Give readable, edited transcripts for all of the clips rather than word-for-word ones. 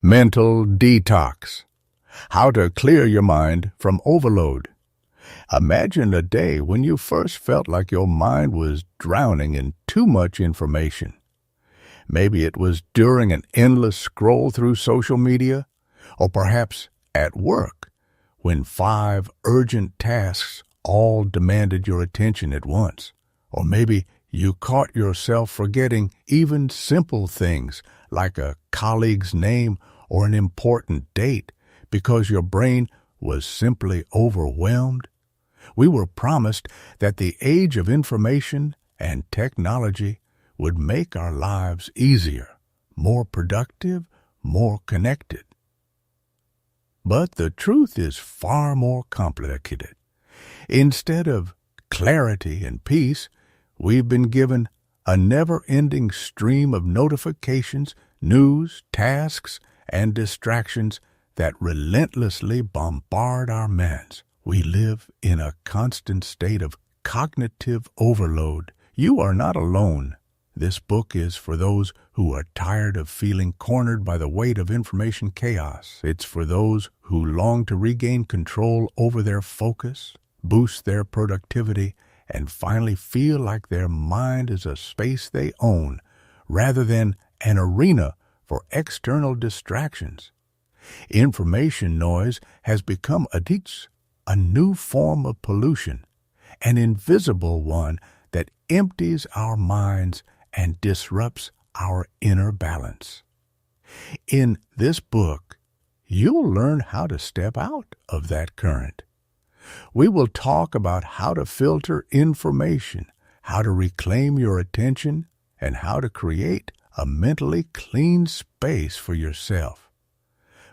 Mental Detox. How to clear your mind from overload. Imagine a day when you first felt like your mind was drowning in too much information. Maybe it was during an endless scroll through social media, or perhaps at work, when 5 urgent tasks all demanded your attention at once. Or maybe you caught yourself forgetting even simple things like a colleague's name or an important date because your brain was simply overwhelmed. We were promised that the age of information and technology would make our lives easier, more productive, more connected. But the truth is far more complicated. Instead of clarity and peace, we've been given a never-ending stream of notifications, news, tasks, and distractions that relentlessly bombard our minds. We live in a constant state of cognitive overload. You are not alone. This book is for those who are tired of feeling cornered by the weight of information chaos. It's for those who long to regain control over their focus, boost their productivity, and finally feel like their mind is a space they own rather than an arena for external distractions. Information noise has become a new form of pollution, an invisible one that empties our minds and disrupts our inner balance. In this book, you'll learn how to step out of that current. We will talk about how to filter information, how to reclaim your attention, and how to create a mentally clean space for yourself.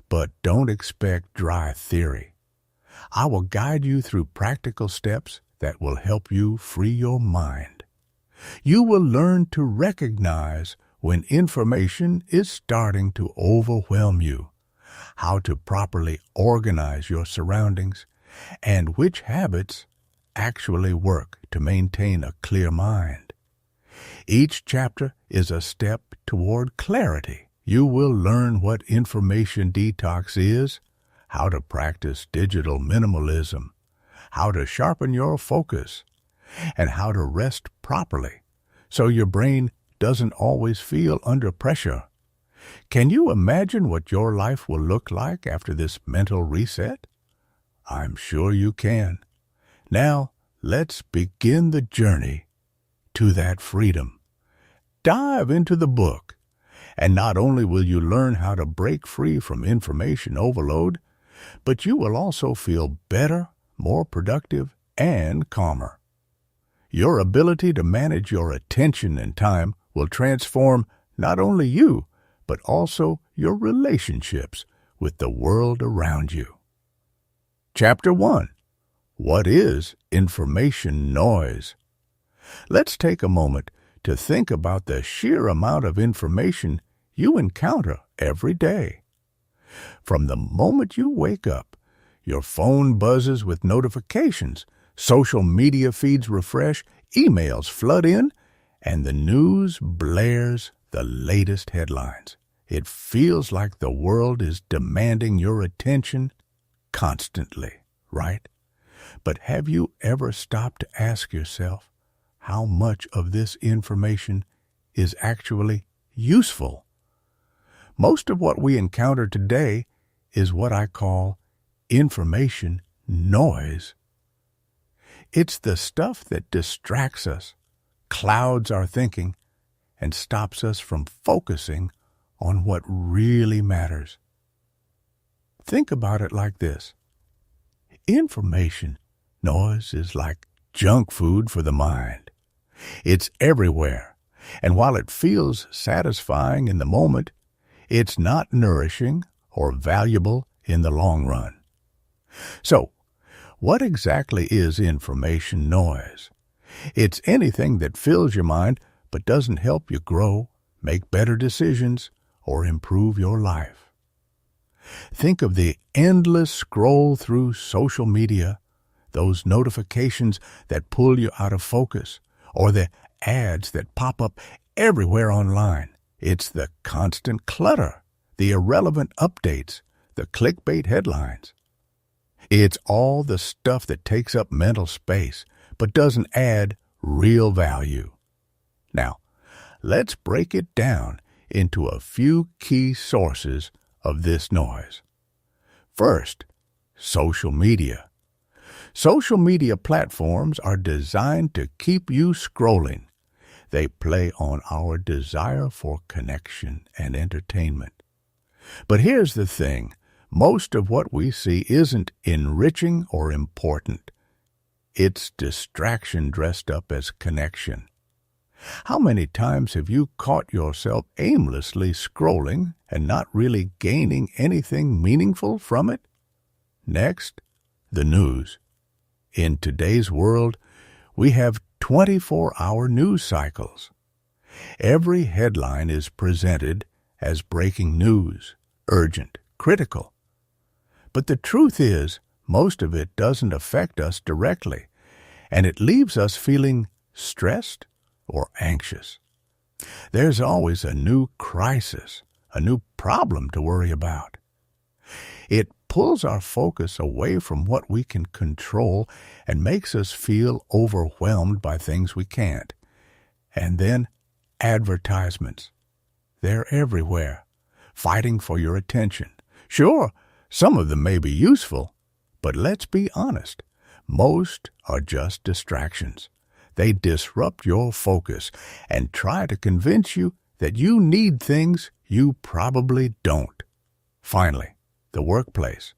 But don't expect dry theory. I will guide you through practical steps that will help you free your mind. You will learn to recognize when information is starting to overwhelm you, how to properly organize your surroundings, and which habits actually work to maintain a clear mind. Each chapter is a step toward clarity. You will learn what information detox is, how to practice digital minimalism, how to sharpen your focus, and how to rest properly so your brain doesn't always feel under pressure. Can you imagine what your life will look like after this mental reset? I'm sure you can. Now, let's begin the journey to that freedom. Dive into the book, and not only will you learn how to break free from information overload, but you will also feel better, more productive, and calmer. Your ability to manage your attention and time will transform not only you, but also your relationships with the world around you. Chapter 1. What is information noise? Let's take a moment to think about the sheer amount of information you encounter every day. From the moment you wake up, your phone buzzes with notifications, social media feeds refresh, emails flood in, and the news blares the latest headlines. It feels like the world is demanding your attention constantly, right? But have you ever stopped to ask yourself how much of this information is actually useful? Most of what we encounter today is what I call information noise. It's the stuff that distracts us, clouds our thinking, and stops us from focusing on what really matters. Think about it like this. Information noise is like junk food for the mind. It's everywhere, and while it feels satisfying in the moment, it's not nourishing or valuable in the long run. So, what exactly is information noise? It's anything that fills your mind but doesn't help you grow, make better decisions, or improve your life. Think of the endless scroll through social media, those notifications that pull you out of focus, or the ads that pop up everywhere online. It's the constant clutter the irrelevant updates, the clickbait headlines. It's all the stuff that takes up mental space but doesn't add real value. Now, let's break it down into a few key sources of this noise. First, social media. Social media platforms are designed to keep you scrolling. They play on our desire for connection and entertainment. But here's the thing. Most of what we see isn't enriching or important. It's distraction dressed up as connection. How many times have you caught yourself aimlessly scrolling and not really gaining anything meaningful from it? Next, the news. In today's world, we have 24-hour news cycles. Every headline is presented as breaking news, urgent, critical. But the truth is, most of it doesn't affect us directly, and it leaves us feeling stressed or anxious. There's always a new crisis, a new problem to worry about. It pulls our focus away from what we can control and makes us feel overwhelmed by things we can't. And then advertisements. They're everywhere, fighting for your attention. Sure, some of them may be useful, but let's be honest, most are just distractions. They disrupt your focus and try to convince you that you need things you probably don't. Finally, the workplace.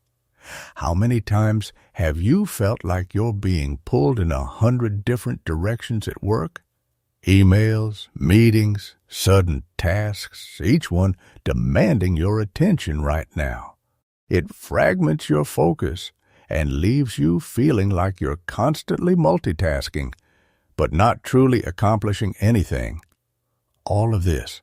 How many times have you felt like you're being pulled in 100 different directions at work? Emails, meetings, sudden tasks, each one demanding your attention right now. It fragments your focus and leaves you feeling like you're constantly multitasking, but not truly accomplishing anything. All of this,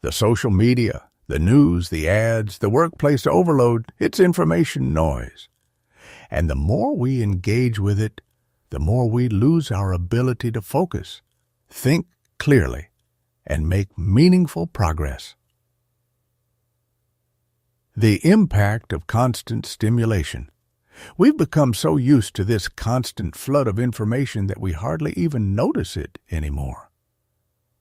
the social media, the news, the ads, the workplace overload, it's information noise. And the more we engage with it, the more we lose our ability to focus, think clearly, and make meaningful progress. The impact of constant stimulation. We've become so used to this constant flood of information that we hardly even notice it anymore.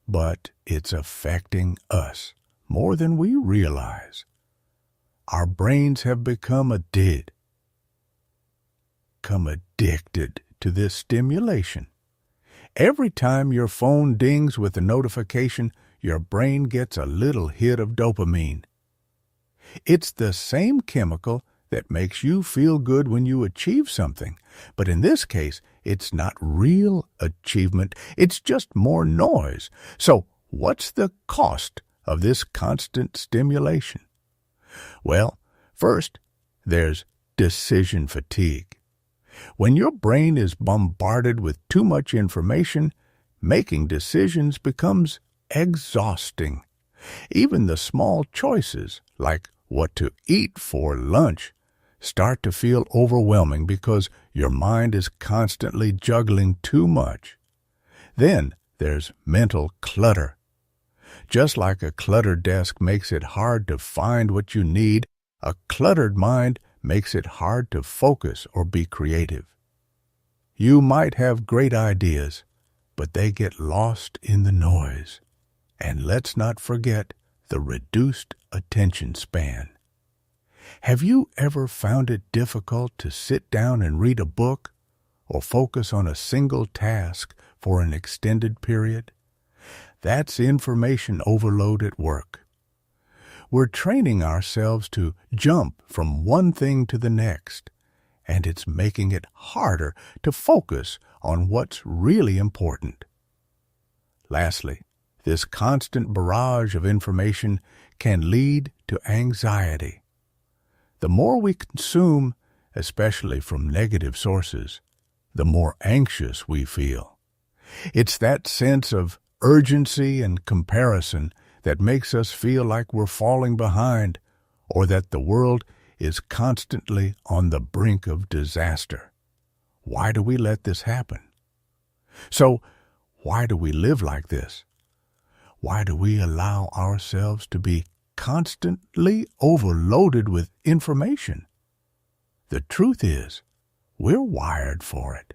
But it's affecting us more than we realize. Our brains have become addicted to this stimulation. Every time your phone dings with a notification, your brain gets a little hit of dopamine. It's the same chemical that makes you feel good when you achieve something, but in this case, it's not real achievement, it's just more noise. So, what's the cost of this constant stimulation? Well, first, there's decision fatigue. When your brain is bombarded with too much information, making decisions becomes exhausting. Even the small choices, like what to eat for lunch, start to feel overwhelming because your mind is constantly juggling too much. Then there's mental clutter. Just like a cluttered desk makes it hard to find what you need, a cluttered mind makes it hard to focus or be creative. You might have great ideas, but they get lost in the noise. And let's not forget the reduced attention span. Have you ever found it difficult to sit down and read a book or focus on a single task for an extended period? That's information overload at work. We're training ourselves to jump from one thing to the next, and it's making it harder to focus on what's really important. Lastly, this constant barrage of information can lead to anxiety. The more we consume, especially from negative sources, the more anxious we feel. It's that sense of urgency and comparison that makes us feel like we're falling behind or that the world is constantly on the brink of disaster. Why do we let this happen? So, why do we live like this? Why do we allow ourselves to be constantly overloaded with information. The truth is, we're wired for it.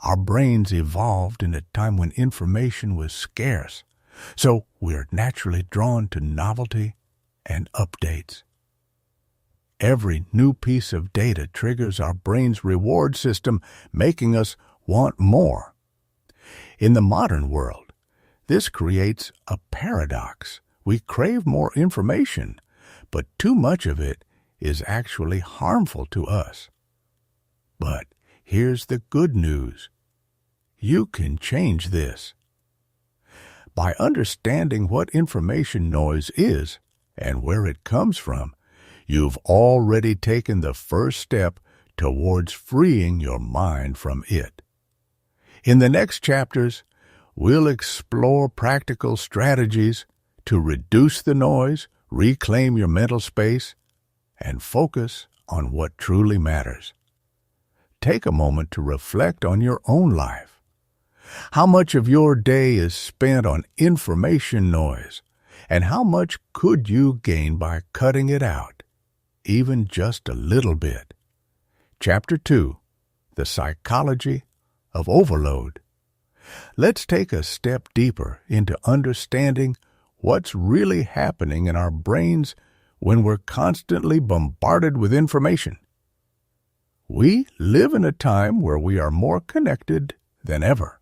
Our brains evolved in a time when information was scarce, so we're naturally drawn to novelty and updates. Every new piece of data triggers our brain's reward system, making us want more. In the modern world, this creates a paradox. We crave more information, but too much of it is actually harmful to us. But here's the good news. You can change this. By understanding what information noise is and where it comes from, you've already taken the first step towards freeing your mind from it. In the next chapters, we'll explore practical strategies to reduce the noise, reclaim your mental space, and focus on what truly matters. Take a moment to reflect on your own life. How much of your day is spent on information noise, and how much could you gain by cutting it out, even just a little bit? Chapter 2, The Psychology of Overload. Let's take a step deeper into understanding what's really happening in our brains when we're constantly bombarded with information. We live in a time where we are more connected than ever,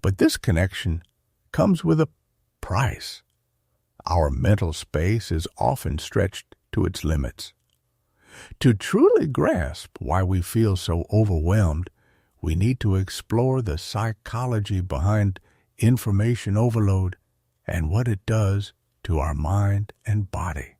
but this connection comes with a price. Our mental space is often stretched to its limits. To truly grasp why we feel so overwhelmed, we need to explore the psychology behind information overload and what it does to our mind and body.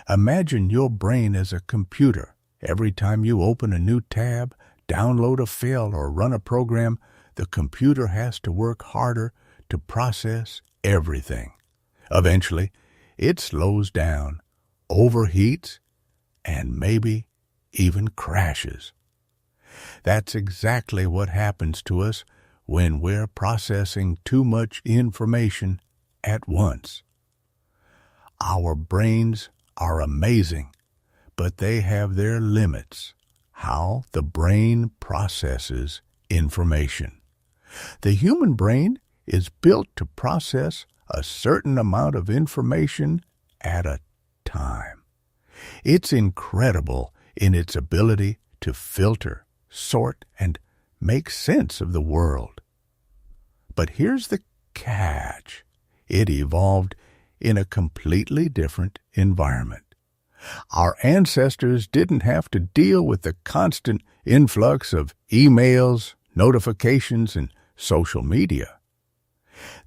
Imagine your brain as a computer. Every time you open a new tab, download a file, or run a program, the computer has to work harder to process everything. Eventually, it slows down, overheats, and maybe even crashes. That's exactly what happens to us when we're processing too much information at once. Our brains are amazing, but they have their limits. How the brain processes information. The human brain is built to process a certain amount of information at a time. It's incredible in its ability to filter, sort, and make sense of the world. But here's the catch. It evolved in a completely different environment. Our ancestors didn't have to deal with the constant influx of emails, notifications, and social media.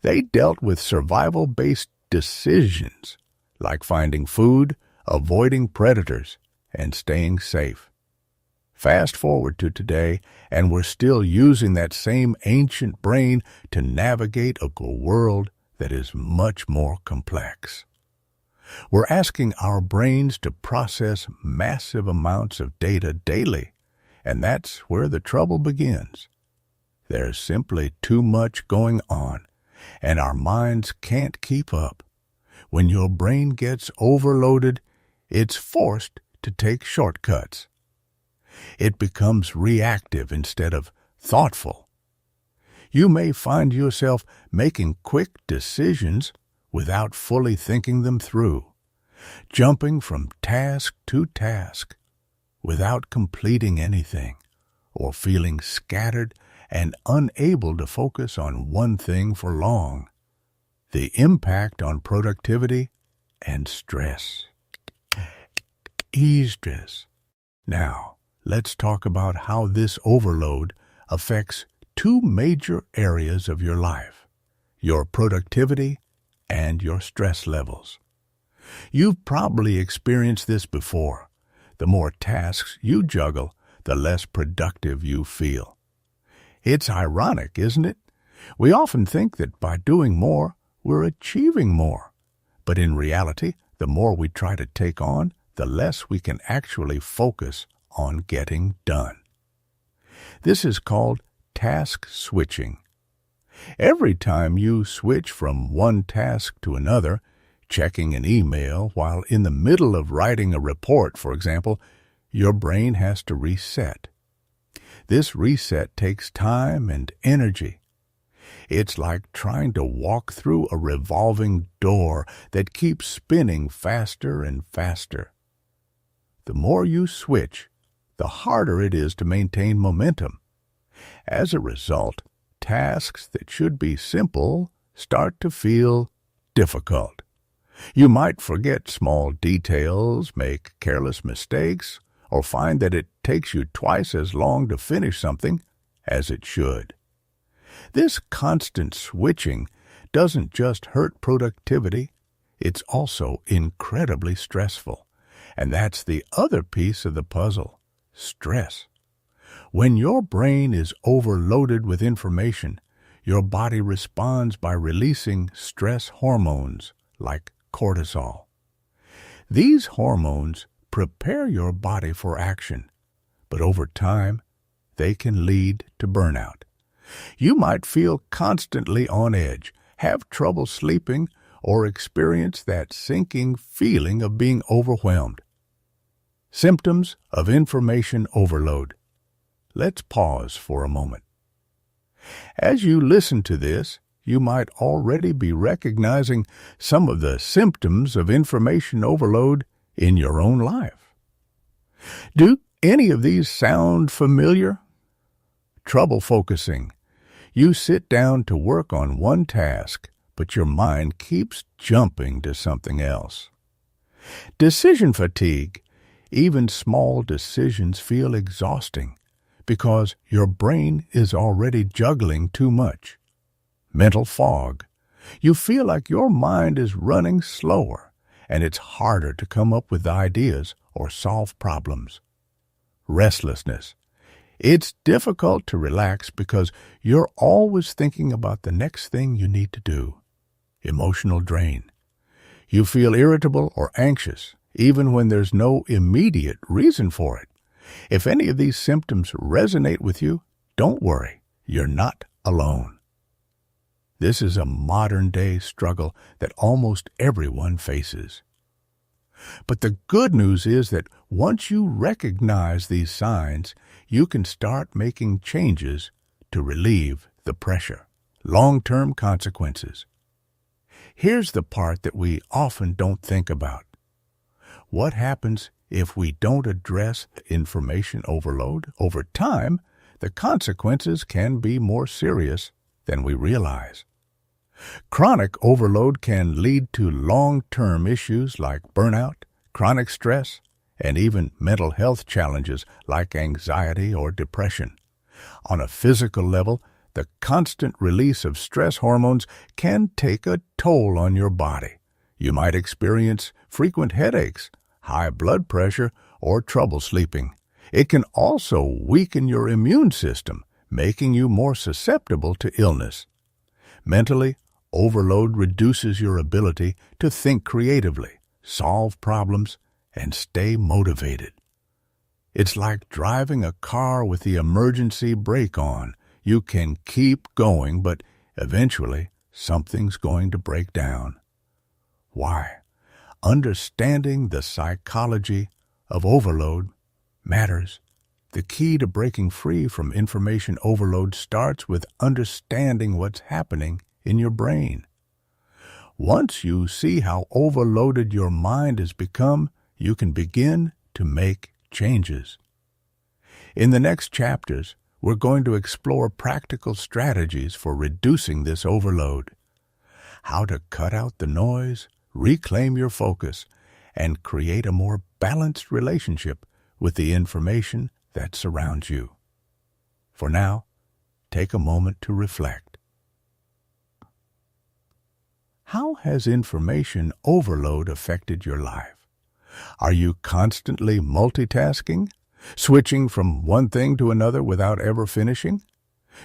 They dealt with survival-based decisions, like finding food, avoiding predators, and staying safe. Fast forward to today, and we're still using that same ancient brain to navigate a world that is much more complex. We're asking our brains to process massive amounts of data daily, and that's where the trouble begins. There's simply too much going on, and our minds can't keep up. When your brain gets overloaded, it's forced to take shortcuts. It becomes reactive instead of thoughtful. You may find yourself making quick decisions without fully thinking them through, jumping from task to task without completing anything, or feeling scattered and unable to focus on one thing for long. The impact on productivity and stress. Stress. Now, let's talk about how this overload affects two major areas of your life: your productivity and your stress levels. You've probably experienced this before. The more tasks you juggle, the less productive you feel. It's ironic, isn't it? We often think that by doing more, we're achieving more. But in reality, the more we try to take on, the less we can actually focus on getting done. This is called task switching. Every time you switch from one task to another, Checking an email while in the middle of writing a report, for example, your brain has to reset. This reset takes time and energy. It's like trying to walk through a revolving door that keeps spinning faster and faster. The more you switch, the harder it is to maintain momentum. As a result, tasks that should be simple start to feel difficult. You might forget small details, make careless mistakes, or find that it takes you twice as long to finish something as it should. This constant switching doesn't just hurt productivity, it's also incredibly stressful. And that's the other piece of the puzzle, stress. When your brain is overloaded with information, your body responds by releasing stress hormones like cortisol. These hormones prepare your body for action, but over time, they can lead to burnout. You might feel constantly on edge, have trouble sleeping, or experience that sinking feeling of being overwhelmed. Symptoms of information overload. Let's pause for a moment. As you listen to this, you might already be recognizing some of the symptoms of information overload in your own life. Do any of these sound familiar? Trouble focusing. You sit down to work on one task, but your mind keeps jumping to something else. Decision fatigue. Even small decisions feel exhausting because your brain is already juggling too much. Mental fog. You feel like your mind is running slower, and it's harder to come up with ideas or solve problems. Restlessness. It's difficult to relax because you're always thinking about the next thing you need to do. Emotional drain. You feel irritable or anxious, even when there's no immediate reason for it. If any of these symptoms resonate with you, don't worry, you're not alone. This is a modern-day struggle that almost everyone faces. But the good news is that once you recognize these signs, you can start making changes to relieve the pressure. Long-term consequences. Here's the part that we often don't think about. What happens if we don't address information overload? Over time, the consequences can be more serious than we realize. Chronic overload can lead to long-term issues like burnout, chronic stress, and even mental health challenges like anxiety or depression. On a physical level, the constant release of stress hormones can take a toll on your body. You might experience frequent headaches, high blood pressure, or trouble sleeping. It can also weaken your immune system, making you more susceptible to illness. Mentally, overload reduces your ability to think creatively, solve problems, and stay motivated. It's like driving a car with the emergency brake on. You can keep going, but eventually something's going to break down. Why? Understanding the psychology of overload matters. The key to breaking free from information overload starts with understanding what's happening in your brain. Once you see how overloaded your mind has become, you can begin to make changes. In the next chapters, we're going to explore practical strategies for reducing this overload. How to cut out the noise, reclaim your focus, and create a more balanced relationship with the information that surrounds you. For now, take a moment to reflect. How has information overload affected your life? Are you constantly multitasking, switching from one thing to another without ever finishing?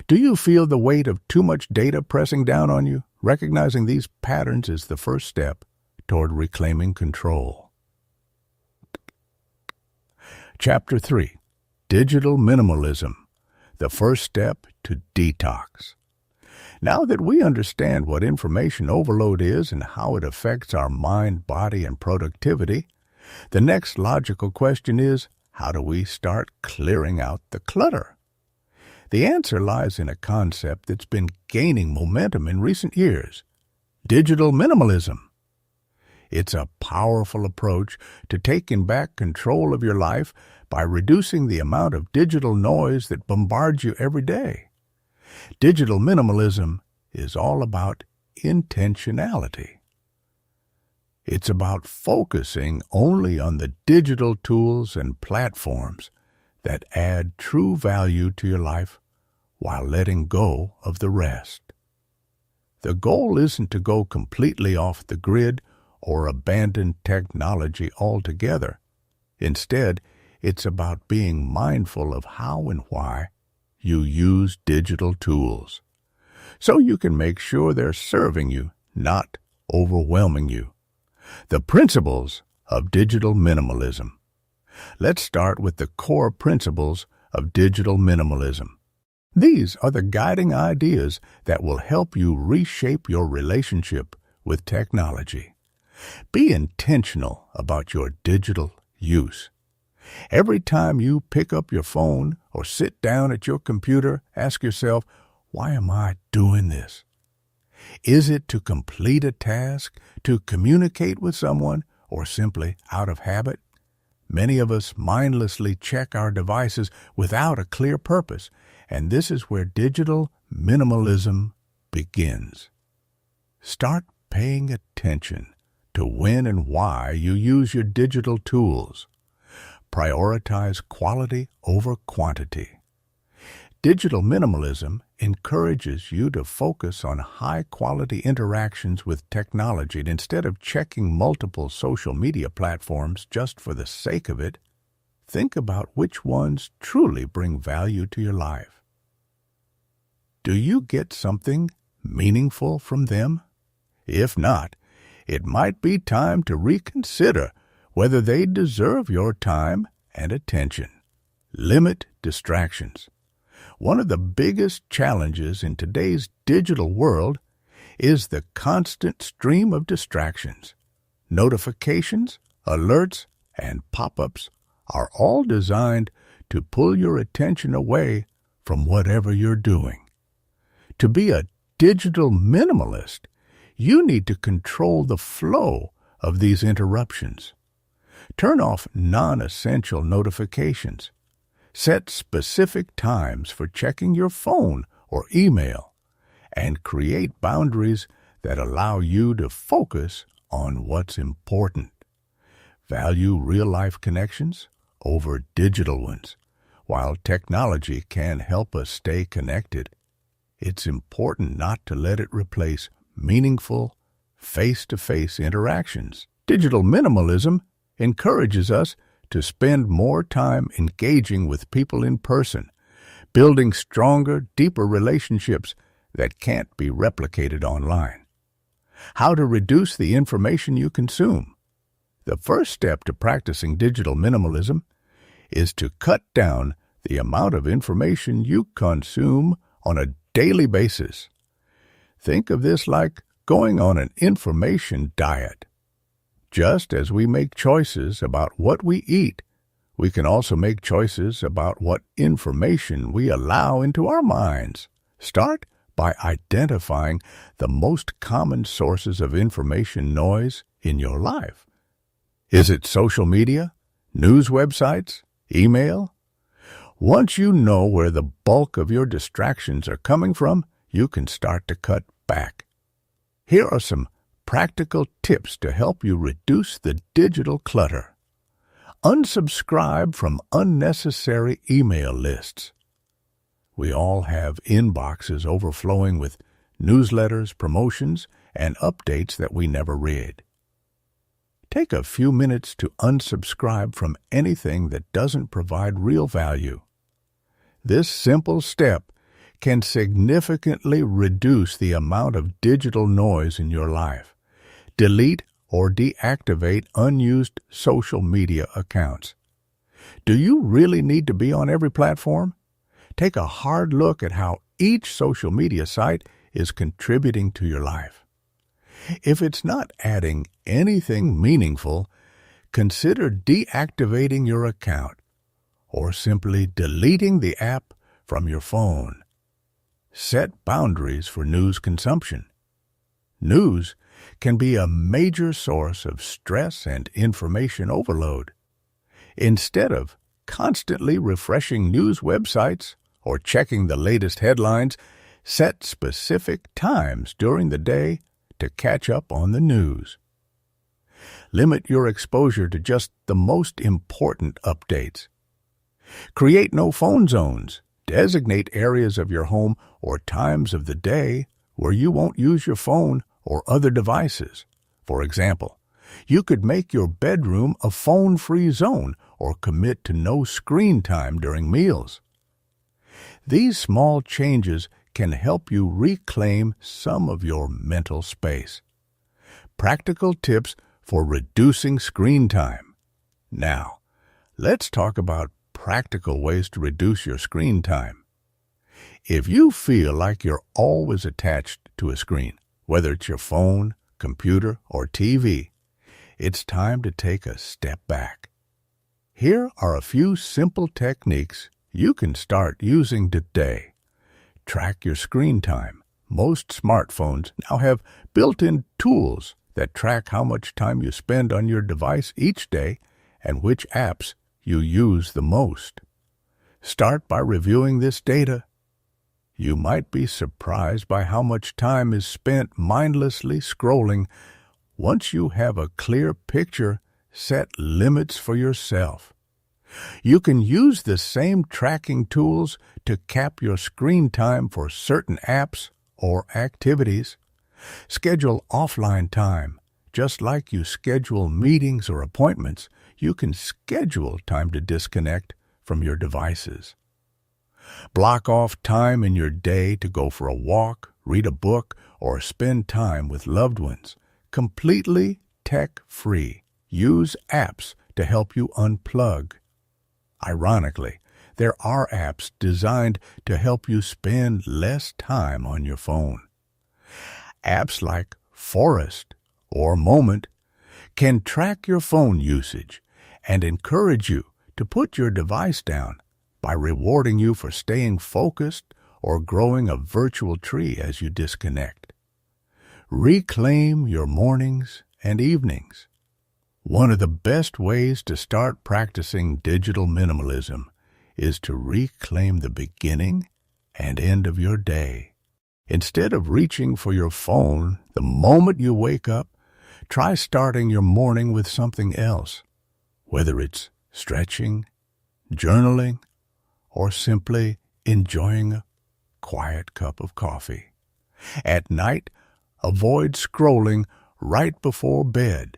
Do you feel the weight of too much data pressing down on you? Recognizing these patterns is the first step toward reclaiming control. Chapter 3. Digital Minimalism, the first step to detox. Now that we understand what information overload is and how it affects our mind, body, and productivity, the next logical question is, how do we start clearing out the clutter? The answer lies in a concept that's been gaining momentum in recent years: digital minimalism. It's a powerful approach to taking back control of your life by reducing the amount of digital noise that bombards you every day. Digital minimalism is all about intentionality. It's about focusing only on the digital tools and platforms that add true value to your life while letting go of the rest. The goal isn't to go completely off the grid or abandon technology altogether. Instead, it's about being mindful of how and why you use digital tools, so you can make sure they're serving you, not overwhelming you. The principles of digital minimalism. Let's start with the core principles of digital minimalism. These are the guiding ideas that will help you reshape your relationship with technology. Be intentional about your digital use. Every time you pick up your phone or sit down at your computer, ask yourself, why am I doing this? Is it to complete a task, to communicate with someone, or simply out of habit? Many of us mindlessly check our devices without a clear purpose, and this is where digital minimalism begins. Start paying attention to when and why you use your digital tools. Prioritize quality over quantity. Digital minimalism encourages you to focus on high-quality interactions with technology instead of checking multiple social media platforms just for the sake of it. Think about which ones truly bring value to your life. Do you get something meaningful from them? If not, it might be time to reconsider whether they deserve your time and attention. Limit distractions. One of the biggest challenges in today's digital world is the constant stream of distractions. Notifications, alerts, and pop-ups are all designed to pull your attention away from whatever you're doing. To be a digital minimalist, you need to control the flow of these interruptions. Turn off non-essential notifications. Set specific times for checking your phone or email, and create boundaries that allow you to focus on what's important. Value real-life connections over digital ones. While technology can help us stay connected, it's important not to let it replace meaningful, face-to-face interactions. Digital minimalism encourages us to spend more time engaging with people in person, building stronger, deeper relationships that can't be replicated online. How to reduce the information you consume. The first step to practicing digital minimalism is to cut down the amount of information you consume on a daily basis. Think of this like going on an information diet. Just as we make choices about what we eat, we can also make choices about what information we allow into our minds. Start by identifying the most common sources of information noise in your life. Is it social media, news websites, email? Once you know where the bulk of your distractions are coming from, you can start to cut back. Here are some practical tips to help you reduce the digital clutter. Unsubscribe from unnecessary email lists. We all have inboxes overflowing with newsletters, promotions, and updates that we never read. Take a few minutes to unsubscribe from anything that doesn't provide real value. This simple step can significantly reduce the amount of digital noise in your life. Delete or deactivate unused social media accounts. Do you really need to be on every platform? Take a hard look at how each social media site is contributing to your life. If it's not adding anything meaningful, consider deactivating your account or simply deleting the app from your phone. Set boundaries for news consumption. News can be a major source of stress and information overload. Instead of constantly refreshing news websites or checking the latest headlines, set specific times during the day to catch up on the news. Limit your exposure to just the most important updates. Create no phone zones. Designate areas of your home or times of the day where you won't use your phone or other devices. For example, you could make your bedroom a phone-free zone or commit to no screen time during meals. These small changes can help you reclaim some of your mental space. Practical tips for reducing screen time. Now, let's talk about practical ways to reduce your screen time. If you feel like you're always attached to a screen, whether it's your phone, computer, or TV, it's time to take a step back. Here are a few simple techniques you can start using today. Track your screen time. Most smartphones now have built-in tools that track how much time you spend on your device each day and which apps you use the most. Start by reviewing this data. You might be surprised by how much time is spent mindlessly scrolling. Once you have a clear picture, set limits for yourself. You can use the same tracking tools to cap your screen time for certain apps or activities. Schedule offline time. Just like you schedule meetings or appointments, you can schedule time to disconnect from your devices. Block off time in your day to go for a walk, read a book, or spend time with loved ones. Completely tech-free. Use apps to help you unplug. Ironically, there are apps designed to help you spend less time on your phone. Apps like Forest or Moment can track your phone usage and encourage you to put your device down by rewarding you for staying focused or growing a virtual tree as you disconnect. Reclaim your mornings and evenings. One of the best ways to start practicing digital minimalism is to reclaim the beginning and end of your day. Instead of reaching for your phone the moment you wake up, try starting your morning with something else, whether it's stretching, journaling, or simply enjoying a quiet cup of coffee. At night, avoid scrolling right before bed.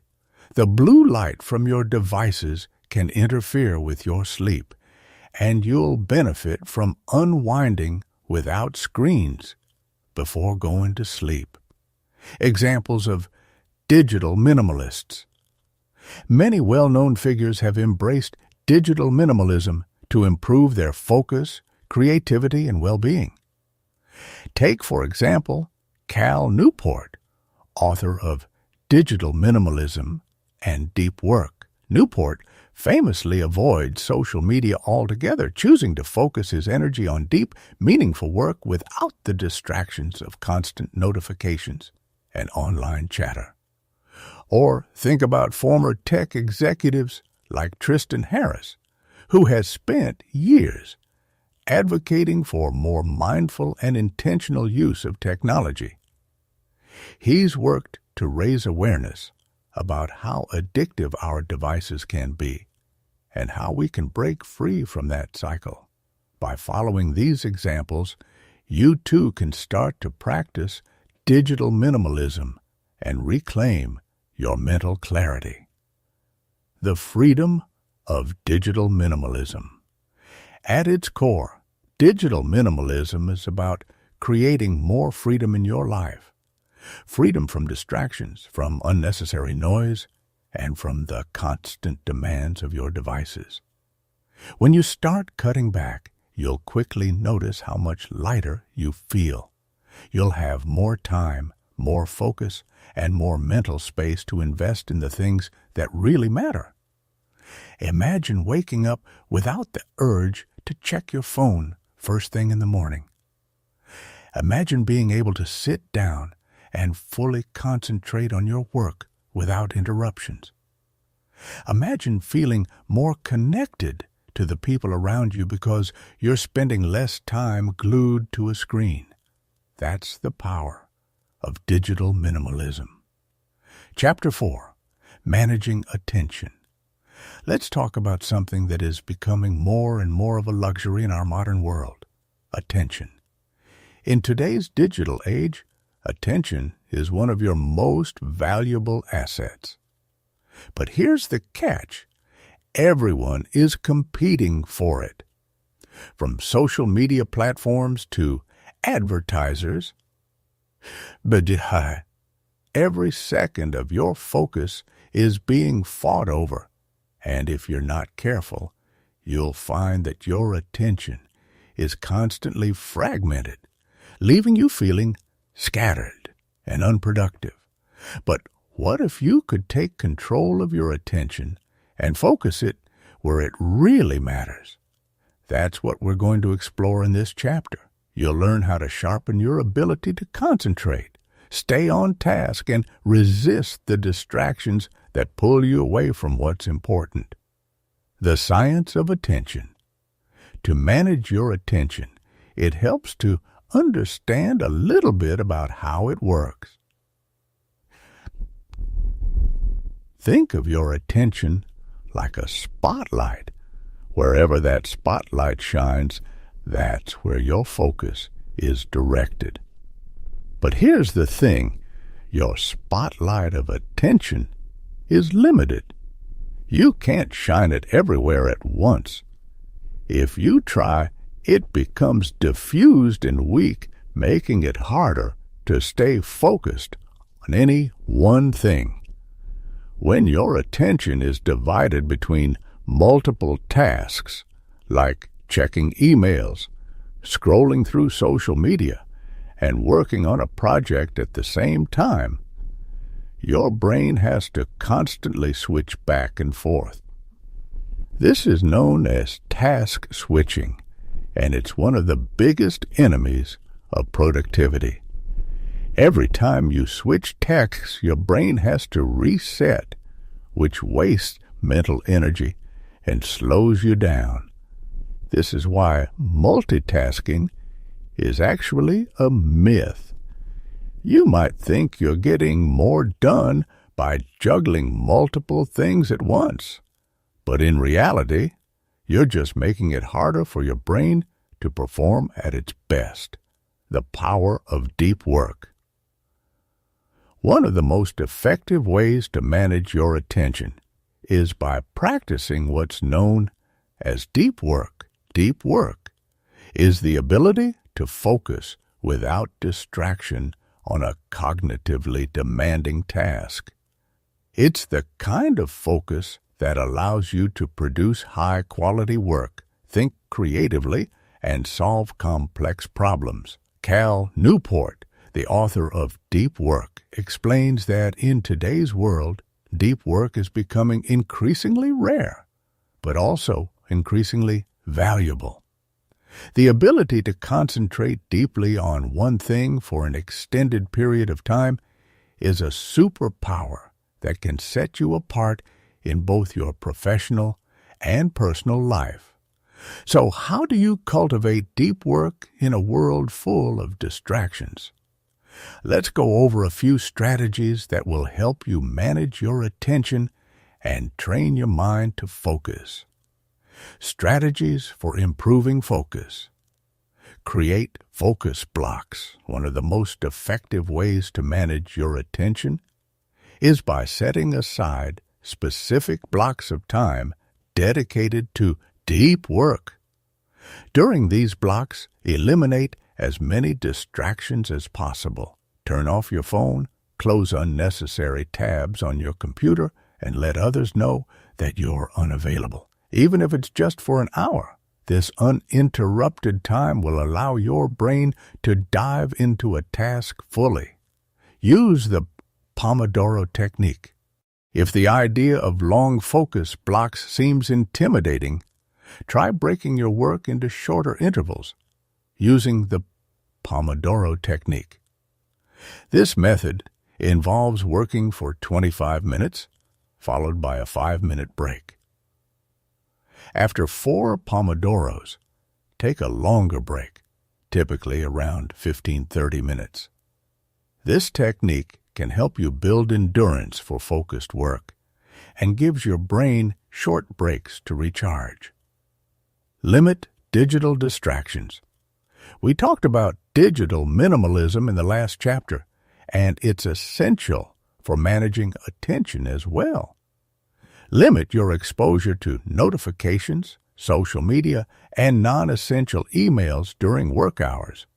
The blue light from your devices can interfere with your sleep, and you'll benefit from unwinding without screens before going to sleep. Examples of digital minimalists. Many well-known figures have embraced digital minimalism to improve their focus, creativity, and well-being. Take, for example, Cal Newport, author of Digital Minimalism and Deep Work. Newport famously avoids social media altogether, choosing to focus his energy on deep, meaningful work without the distractions of constant notifications and online chatter. Or think about former tech executives like Tristan Harris, who has spent years advocating for more mindful and intentional use of technology. He's worked to raise awareness about how addictive our devices can be and how we can break free from that cycle. By following these examples, you too can start to practice digital minimalism and reclaim your mental clarity. The freedom of digital minimalism. At its core, digital minimalism is about creating more freedom in your life. Freedom from distractions, from unnecessary noise, and from the constant demands of your devices. When you start cutting back, you'll quickly notice how much lighter you feel. You'll have more time, more focus, and more mental space to invest in the things that really matter. Imagine waking up without the urge to check your phone first thing in the morning. Imagine being able to sit down and fully concentrate on your work without interruptions. Imagine feeling more connected to the people around you because you're spending less time glued to a screen. That's the power of digital minimalism. Chapter 4, Managing Attention. Let's talk about something that is becoming more and more of a luxury in our modern world: attention. In today's digital age, attention is one of your most valuable assets. But here's the catch. Everyone is competing for it. From social media platforms to advertisers. But every second of your focus is being fought over, and if you're not careful, you'll find that your attention is constantly fragmented, leaving you feeling scattered and unproductive. But what if you could take control of your attention and focus it where it really matters? That's what we're going to explore in this chapter. You'll learn how to sharpen your ability to concentrate, stay on task, and resist the distractions that pull you away from what's important. The science of attention. To manage your attention, it helps to understand a little bit about how it works. Think of your attention like a spotlight. Wherever that spotlight shines, that's where your focus is directed. But here's the thing, your spotlight of attention is limited. You can't shine it everywhere at once. If you try, it becomes diffused and weak, making it harder to stay focused on any one thing. When your attention is divided between multiple tasks, like checking emails, scrolling through social media, and working on a project at the same time, your brain has to constantly switch back and forth. This is known as task switching, and it's one of the biggest enemies of productivity. Every time you switch tasks, your brain has to reset, which wastes mental energy and slows you down. This is why multitasking is actually a myth. You might think you're getting more done by juggling multiple things at once, but in reality, you're just making it harder for your brain to perform at its best. The power of deep work. One of the most effective ways to manage your attention is by practicing what's known as deep work. Deep work is the ability to focus without distraction on a cognitively demanding task. It's the kind of focus that allows you to produce high-quality work, think creatively, and solve complex problems. Cal Newport, the author of Deep Work, explains that in today's world, deep work is becoming increasingly rare, but also increasingly valuable. The ability to concentrate deeply on one thing for an extended period of time is a superpower that can set you apart in both your professional and personal life. So how do you cultivate deep work in a world full of distractions? Let's go over a few strategies that will help you manage your attention and train your mind to focus. Strategies for improving focus. Create focus blocks. One of the most effective ways to manage your attention is by setting aside specific blocks of time dedicated to deep work. During these blocks, eliminate as many distractions as possible. Turn off your phone, close unnecessary tabs on your computer, and let others know that you're unavailable. Even if it's just for an hour, This uninterrupted time will allow your brain to dive into a task fully. Use the Pomodoro technique. If the idea of long focus blocks seems intimidating, try breaking your work into shorter intervals using the Pomodoro technique. This method involves working for 25 minutes, followed by a 5-minute break. After 4 Pomodoros, take a longer break, typically around 15-30 minutes. This technique can help you build endurance for focused work and gives your brain short breaks to recharge. Limit digital distractions. We talked about digital minimalism in the last chapter, and it's essential for managing attention as well. Limit your exposure to notifications, social media, and non-essential emails during work hours.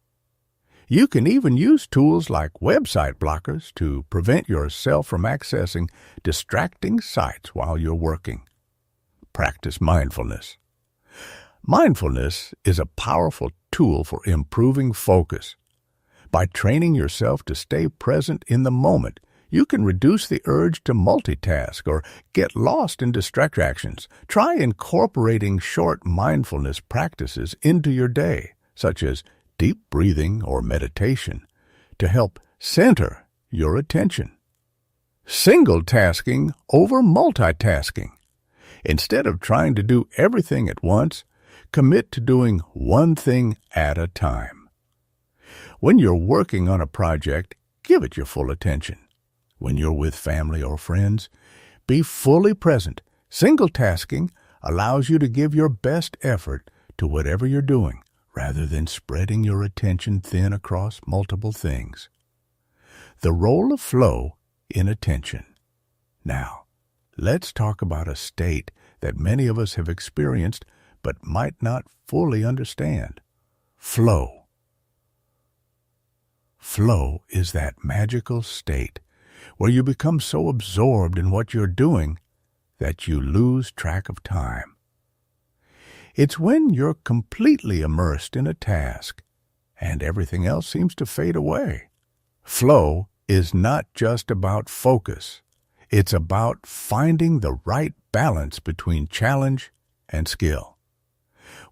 You can even use tools like website blockers to prevent yourself from accessing distracting sites while you're working. Practice mindfulness. Mindfulness is a powerful tool for improving focus. By training yourself to stay present in the moment, you can reduce the urge to multitask or get lost in distractions. Try incorporating short mindfulness practices into your day, such as deep breathing or meditation, to help center your attention. Single tasking over multitasking. Instead of trying to do everything at once, commit to doing one thing at a time. When you're working on a project, give it your full attention. When you're with family or friends, be fully present. Single tasking allows you to give your best effort to whatever you're doing, rather than spreading your attention thin across multiple things. The role of flow in attention. Now, let's talk about a state that many of us have experienced but might not fully understand. Flow. Flow is that magical state where you become so absorbed in what you're doing that you lose track of time. It's when you're completely immersed in a task and everything else seems to fade away. Flow is not just about focus. It's about finding the right balance between challenge and skill.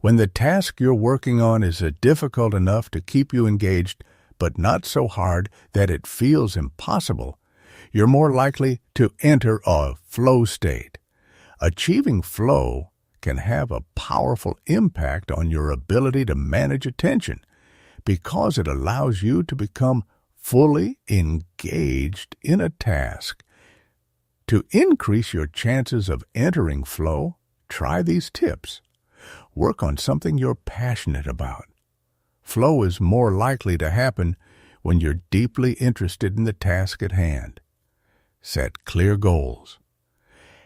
When the task you're working on is difficult enough to keep you engaged, but not so hard that it feels impossible, you're more likely to enter a flow state. Achieving flow can have a powerful impact on your ability to manage attention because it allows you to become fully engaged in a task. To increase your chances of entering flow, try these tips. Work on something you're passionate about. Flow is more likely to happen when you're deeply interested in the task at hand. Set clear goals.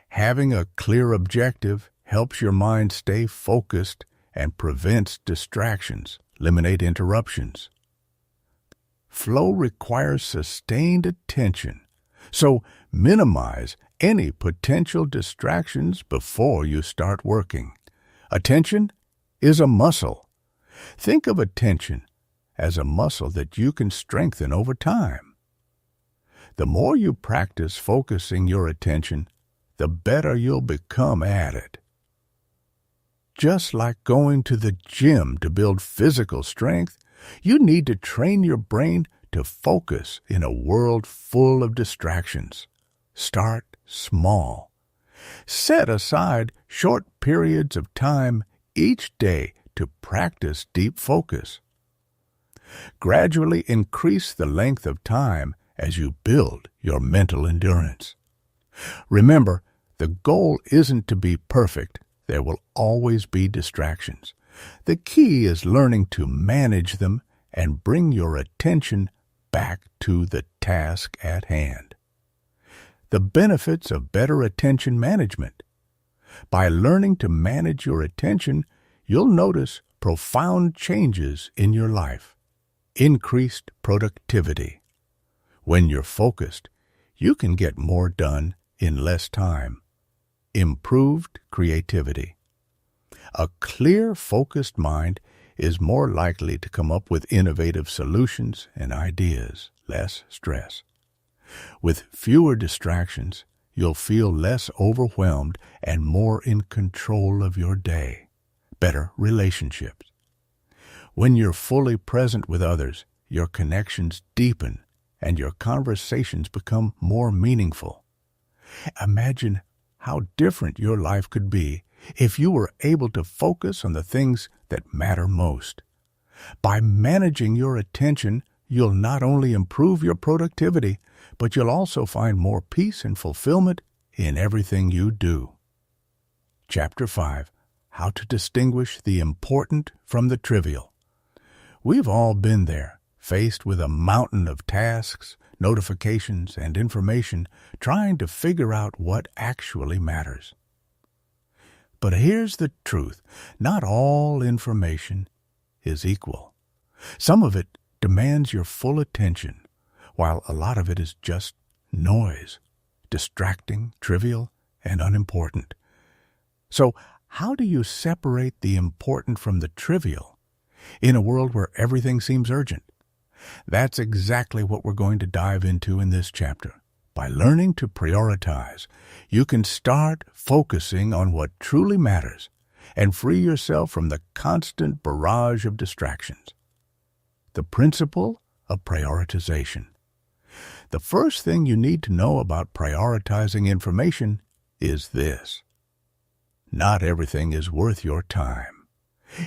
Having a clear objective helps your mind stay focused and prevents distractions. Eliminate interruptions. Flow requires sustained attention, so minimize any potential distractions before you start working. Attention is a muscle. Think of attention as a muscle that you can strengthen over time. The more you practice focusing your attention, the better you'll become at it. Just like going to the gym to build physical strength, you need to train your brain to focus in a world full of distractions. Start small. Set aside short periods of time each day to practice deep focus. Gradually increase the length of time as you build your mental endurance. Remember, the goal isn't to be perfect. There will always be distractions. The key is learning to manage them and bring your attention back to the task at hand. The benefits of better attention management. By learning to manage your attention, you'll notice profound changes in your life. Increased productivity. When you're focused, you can get more done in less time. Improved creativity. A clear, focused mind is more likely to come up with innovative solutions and ideas, less stress. With fewer distractions, you'll feel less overwhelmed and more in control of your day. Better relationships. When you're fully present with others, your connections deepen and your conversations become more meaningful. Imagine how different your life could be if you were able to focus on the things that matter most. By managing your attention, you'll not only improve your productivity, but you'll also find more peace and fulfillment in everything you do. Chapter 5. How to distinguish the important from the trivial. We've all been there, faced with a mountain of tasks, notifications, and information, trying to figure out what actually matters. But here's the truth. Not all information is equal. Some of it demands your full attention, while a lot of it is just noise, distracting, trivial, and unimportant. So, how do you separate the important from the trivial in a world where everything seems urgent? That's exactly what we're going to dive into in this chapter. By learning to prioritize, you can start focusing on what truly matters and free yourself from the constant barrage of distractions. The principle of prioritization. The first thing you need to know about prioritizing information is this. Not everything is worth your time.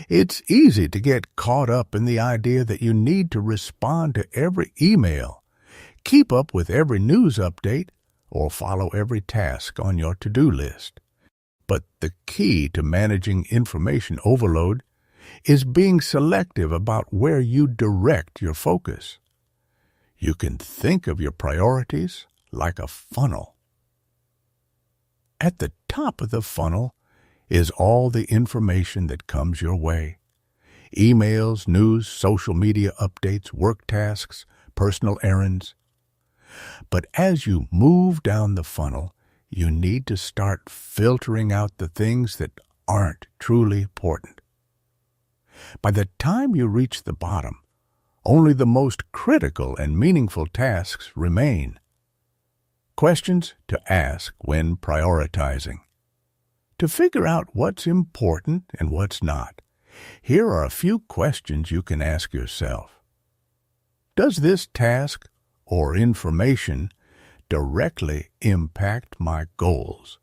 It's easy to get caught up in the idea that you need to respond to every email, keep up with every news update, or follow every task on your to-do list. But the key to managing information overload is being selective about where you direct your focus. You can think of your priorities like a funnel. At the top of the funnel is all the information that comes your way. Emails, news, social media updates, work tasks, personal errands. But as you move down the funnel, you need to start filtering out the things that aren't truly important. By the time you reach the bottom, only the most critical and meaningful tasks remain. Questions to ask when prioritizing. To figure out what's important and what's not, here are a few questions you can ask yourself. Does this task or information directly impact my goals?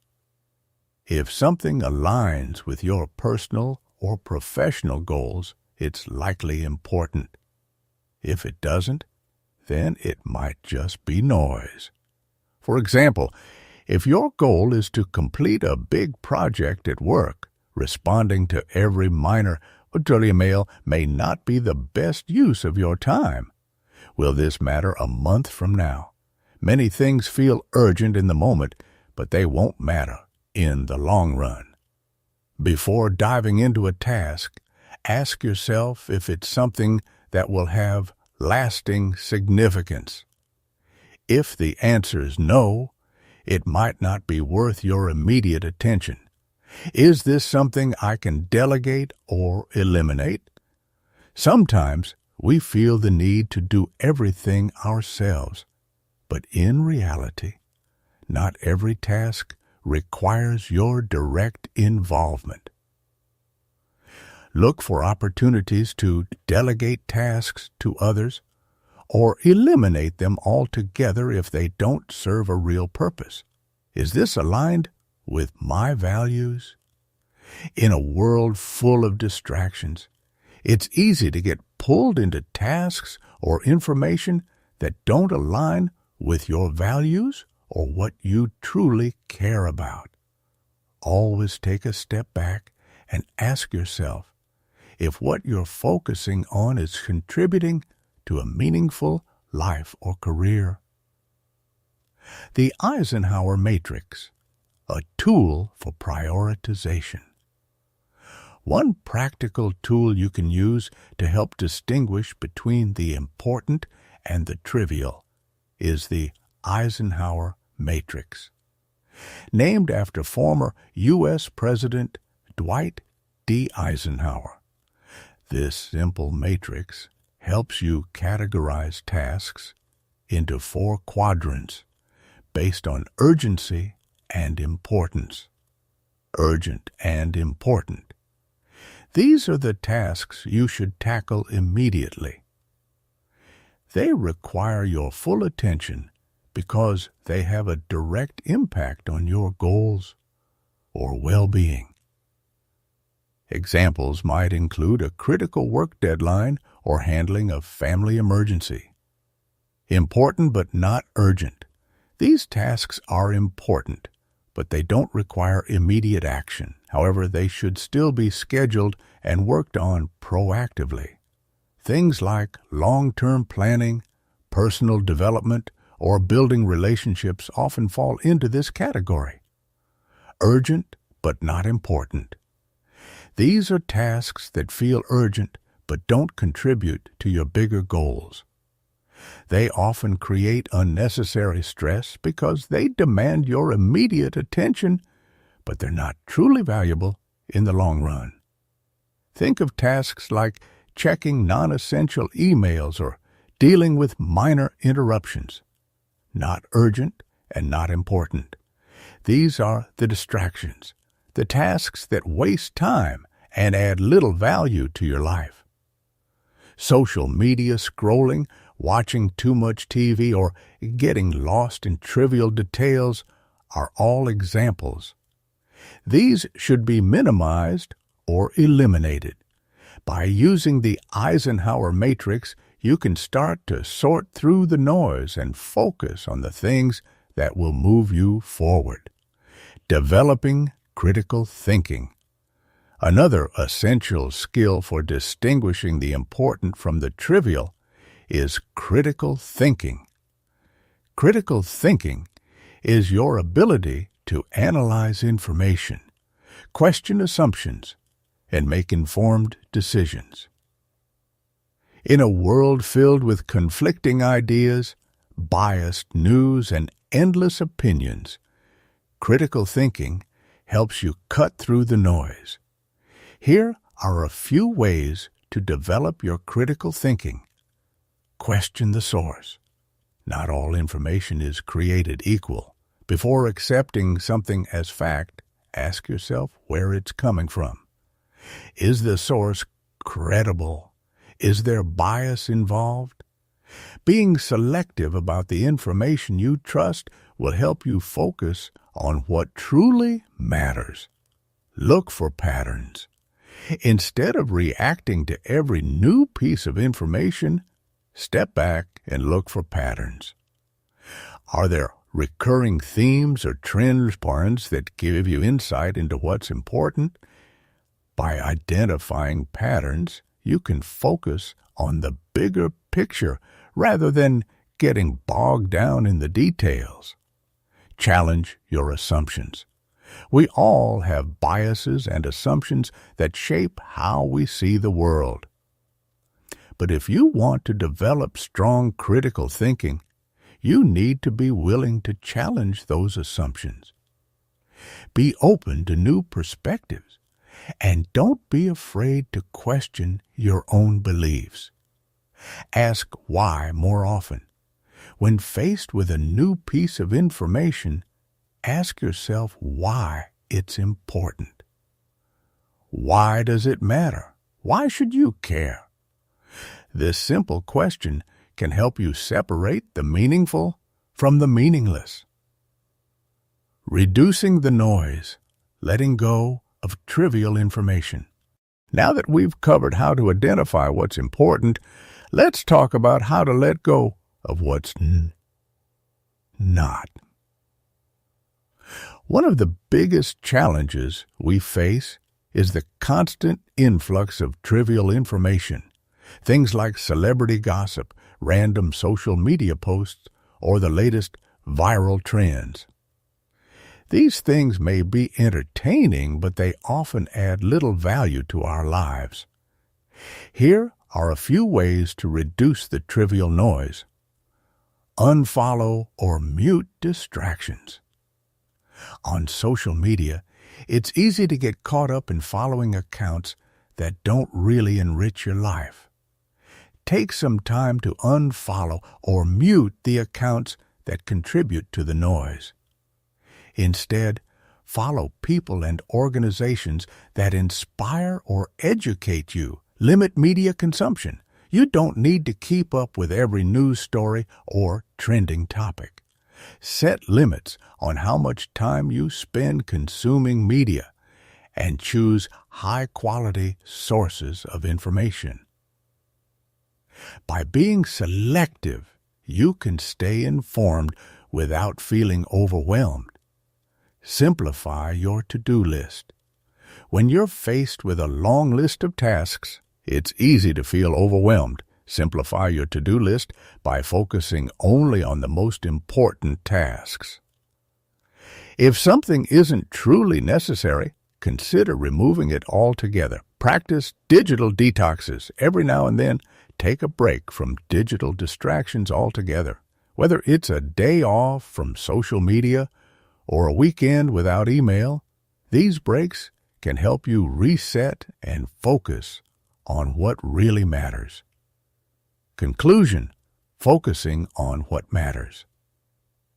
If something aligns with your personal or professional goals, it's likely important. If it doesn't, then it might just be noise. For example, if your goal is to complete a big project at work, responding to every minor email may not be the best use of your time. Will this matter a month from now? Many things feel urgent in the moment, but they won't matter in the long run. Before diving into a task, ask yourself if it's something that will have lasting significance. If the answer is no, it might not be worth your immediate attention. Is this something I can delegate or eliminate? Sometimes we feel the need to do everything ourselves, but in reality, not every task requires your direct involvement. Look for opportunities to delegate tasks to others or eliminate them altogether if they don't serve a real purpose. Is this aligned with my values? In a world full of distractions, it's easy to get pulled into tasks or information that don't align with your values or what you truly care about. Always take a step back and ask yourself if what you're focusing on is contributing to a meaningful life or career. The Eisenhower Matrix, a tool for prioritization. One practical tool you can use to help distinguish between the important and the trivial is the Eisenhower Matrix. Named after former U.S. President Dwight D. Eisenhower. This simple matrix helps you categorize tasks into 4 quadrants based on urgency and importance. Urgent and important. These are the tasks you should tackle immediately. They require your full attention because they have a direct impact on your goals or well-being. Examples might include a critical work deadline or handling a family emergency. Important but not urgent. These tasks are important, but they don't require immediate action. However, they should still be scheduled and worked on proactively. Things like long-term planning, personal development, or building relationships often fall into this category. Urgent but not important. These are tasks that feel urgent but don't contribute to your bigger goals. They often create unnecessary stress because they demand your immediate attention, but they're not truly valuable in the long run. Think of tasks like checking non-essential emails or dealing with minor interruptions. Not urgent and not important. These are the distractions, the tasks that waste time and add little value to your life. Social media scrolling, watching too much TV, or getting lost in trivial details are all examples. These should be minimized or eliminated. By using the Eisenhower matrix, you can start to sort through the noise and focus on the things that will move you forward. Developing critical thinking. Another essential skill for distinguishing the important from the trivial is critical thinking. Critical thinking is your ability to analyze information, question assumptions, and make informed decisions. In a world filled with conflicting ideas, biased news, and endless opinions, critical thinking helps you cut through the noise. Here are a few ways to develop your critical thinking. Question the source. Not all information is created equal. Before accepting something as fact, ask yourself where it's coming from. Is the source credible? Is there bias involved? Being selective about the information you trust will help you focus on what truly matters. Look for patterns. Instead of reacting to every new piece of information, step back and look for patterns. Are there recurring themes or trend patterns that give you insight into what's important? By identifying patterns, you can focus on the bigger picture rather than getting bogged down in the details. Challenge your assumptions. We all have biases and assumptions that shape how we see the world. But if you want to develop strong critical thinking, you need to be willing to challenge those assumptions. Be open to new perspectives, and don't be afraid to question your own beliefs. Ask why more often. When faced with a new piece of information, ask yourself why it's important. Why does it matter? Why should you care? This simple question can help you separate the meaningful from the meaningless. Reducing the noise, letting go of trivial information. Now that we've covered how to identify what's important, let's talk about how to let go of what's not. One of the biggest challenges we face is the constant influx of trivial information. Things like celebrity gossip, random social media posts, or the latest viral trends. These things may be entertaining, but they often add little value to our lives. Here are a few ways to reduce the trivial noise. Unfollow or mute distractions. On social media, It's easy to get caught up in following accounts that don't really enrich your life. Take some time to unfollow or mute the accounts that contribute to the noise. Instead, follow people and organizations that inspire or educate you. Limit media consumption. You don't need to keep up with every news story or trending topic. Set limits on how much time you spend consuming media and choose high-quality sources of information. By being selective, you can stay informed without feeling overwhelmed. Simplify your to-do list. When you're faced with a long list of tasks, it's easy to feel overwhelmed. Simplify your to-do list by focusing only on the most important tasks. If something isn't truly necessary, consider removing it altogether. Practice digital detoxes. Every now and then, take a break from digital distractions altogether. Whether it's a day off from social media or a weekend without email, these breaks can help you reset and focus on what really matters. Conclusion: focusing on what matters.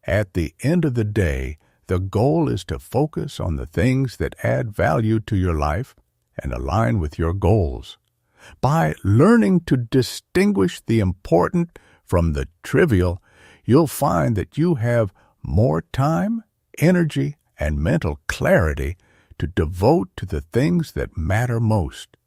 At the end of the day, the goal is to focus on the things that add value to your life and align with your goals. By learning to distinguish the important from the trivial, you'll find that you have more time, energy, and mental clarity to devote to the things that matter most.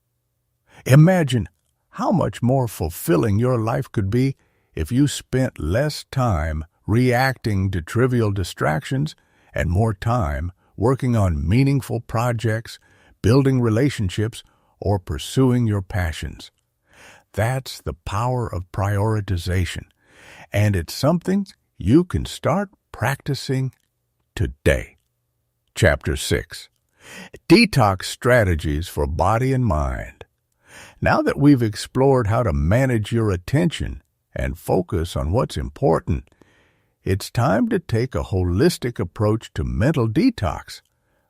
Imagine how much more fulfilling your life could be if you spent less time reacting to trivial distractions and more time working on meaningful projects, building relationships, or pursuing your passions. That's the power of prioritization, and it's something you can start practicing today. Chapter 6. Detox Strategies for Body and Mind. Now that we've explored how to manage your attention and focus on what's important, it's time to take a holistic approach to mental detox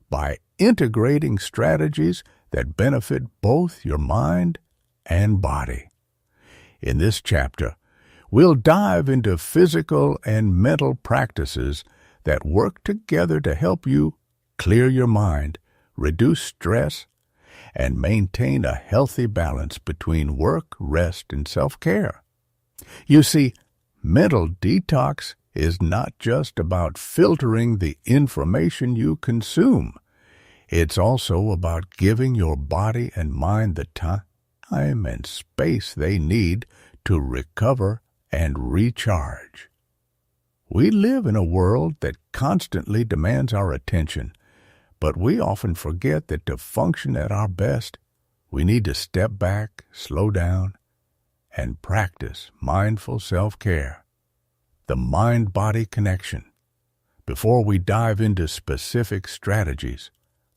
by integrating strategies that benefit both your mind and body. In this chapter, we'll dive into physical and mental practices that work together to help you clear your mind, reduce stress, and maintain a healthy balance between work, rest, and self-care. You see, mental detox is not just about filtering the information you consume. It's also about giving your body and mind the time and space they need to recover and recharge. We live in a world that constantly demands our attention, but we often forget that to function at our best, we need to step back, slow down, and practice mindful self-care. The mind-body connection. Before we dive into specific strategies,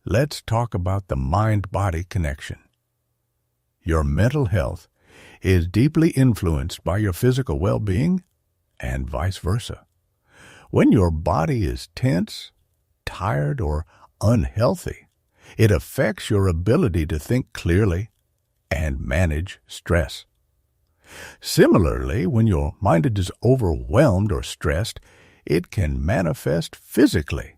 let's talk about the mind-body connection. Your mental health is deeply influenced by your physical well-being and vice versa. When your body is tense, tired, or unhealthy, it affects your ability to think clearly and manage stress. Similarly, when your mind is overwhelmed or stressed, it can manifest physically,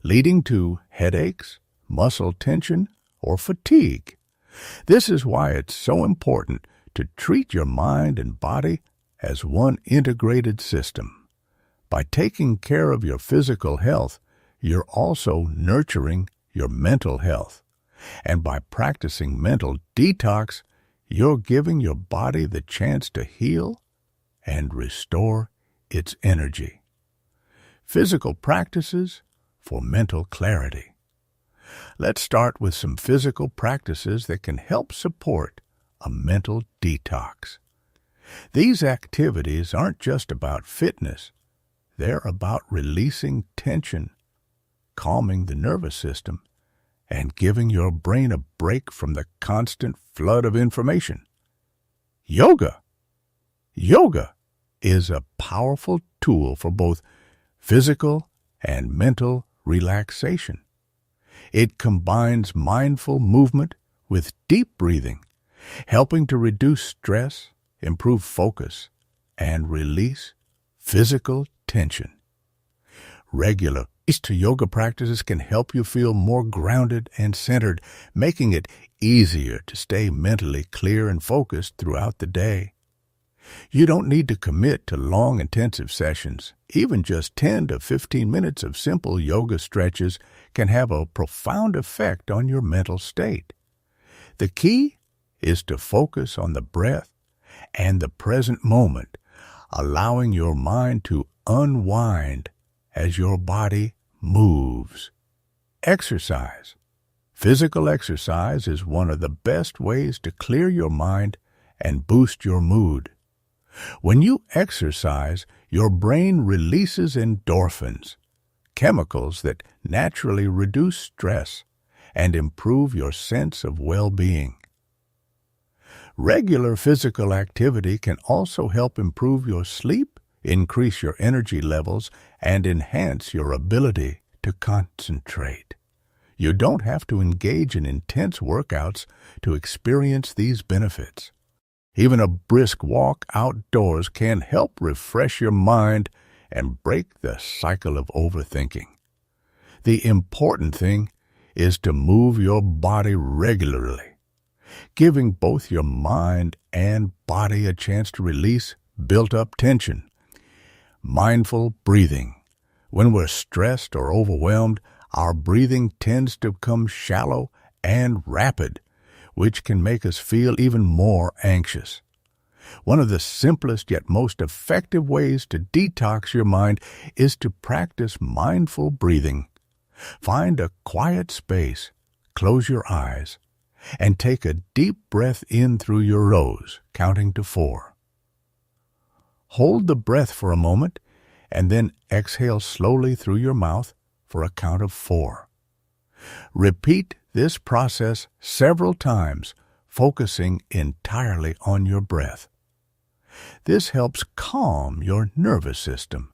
leading to headaches, muscle tension, or fatigue. This is why it's so important to treat your mind and body as one integrated system. By taking care of your physical health, you're also nurturing your mental health. And by practicing mental detox, you're giving your body the chance to heal and restore its energy. Physical practices for mental clarity. Let's start with some physical practices that can help support a mental detox. These activities aren't just about fitness. They're about releasing tension, calming the nervous system, and giving your brain a break from the constant flood of information. Yoga. Yoga is a powerful tool for both physical and mental relaxation. It combines mindful movement with deep breathing, helping to reduce stress, improve focus, and release physical tension. Regular yoga practices can help you feel more grounded and centered, making it easier to stay mentally clear and focused throughout the day. You don't need to commit to long, intensive sessions. Even just 10 to 15 minutes of simple yoga stretches can have a profound effect on your mental state. The key is to focus on the breath and the present moment, allowing your mind to unwind as your body moves. Exercise. Physical exercise is one of the best ways to clear your mind and boost your mood. When you exercise, your brain releases endorphins, chemicals that naturally reduce stress and improve your sense of well-being. Regular physical activity can also help improve your sleep, increase your energy levels, and enhance your ability to concentrate. You don't have to engage in intense workouts to experience these benefits. Even a brisk walk outdoors can help refresh your mind and break the cycle of overthinking. The important thing is to move your body regularly, giving both your mind and body a chance to release built-up tension. Mindful breathing. When we're stressed or overwhelmed, our breathing tends to become shallow and rapid, which can make us feel even more anxious. One of the simplest yet most effective ways to detox your mind is to practice mindful breathing. Find a quiet space, close your eyes, and take a deep breath in through your nose, counting to 4. Hold the breath for a moment, and then exhale slowly through your mouth for a count of 4. Repeat this process several times, focusing entirely on your breath. This helps calm your nervous system,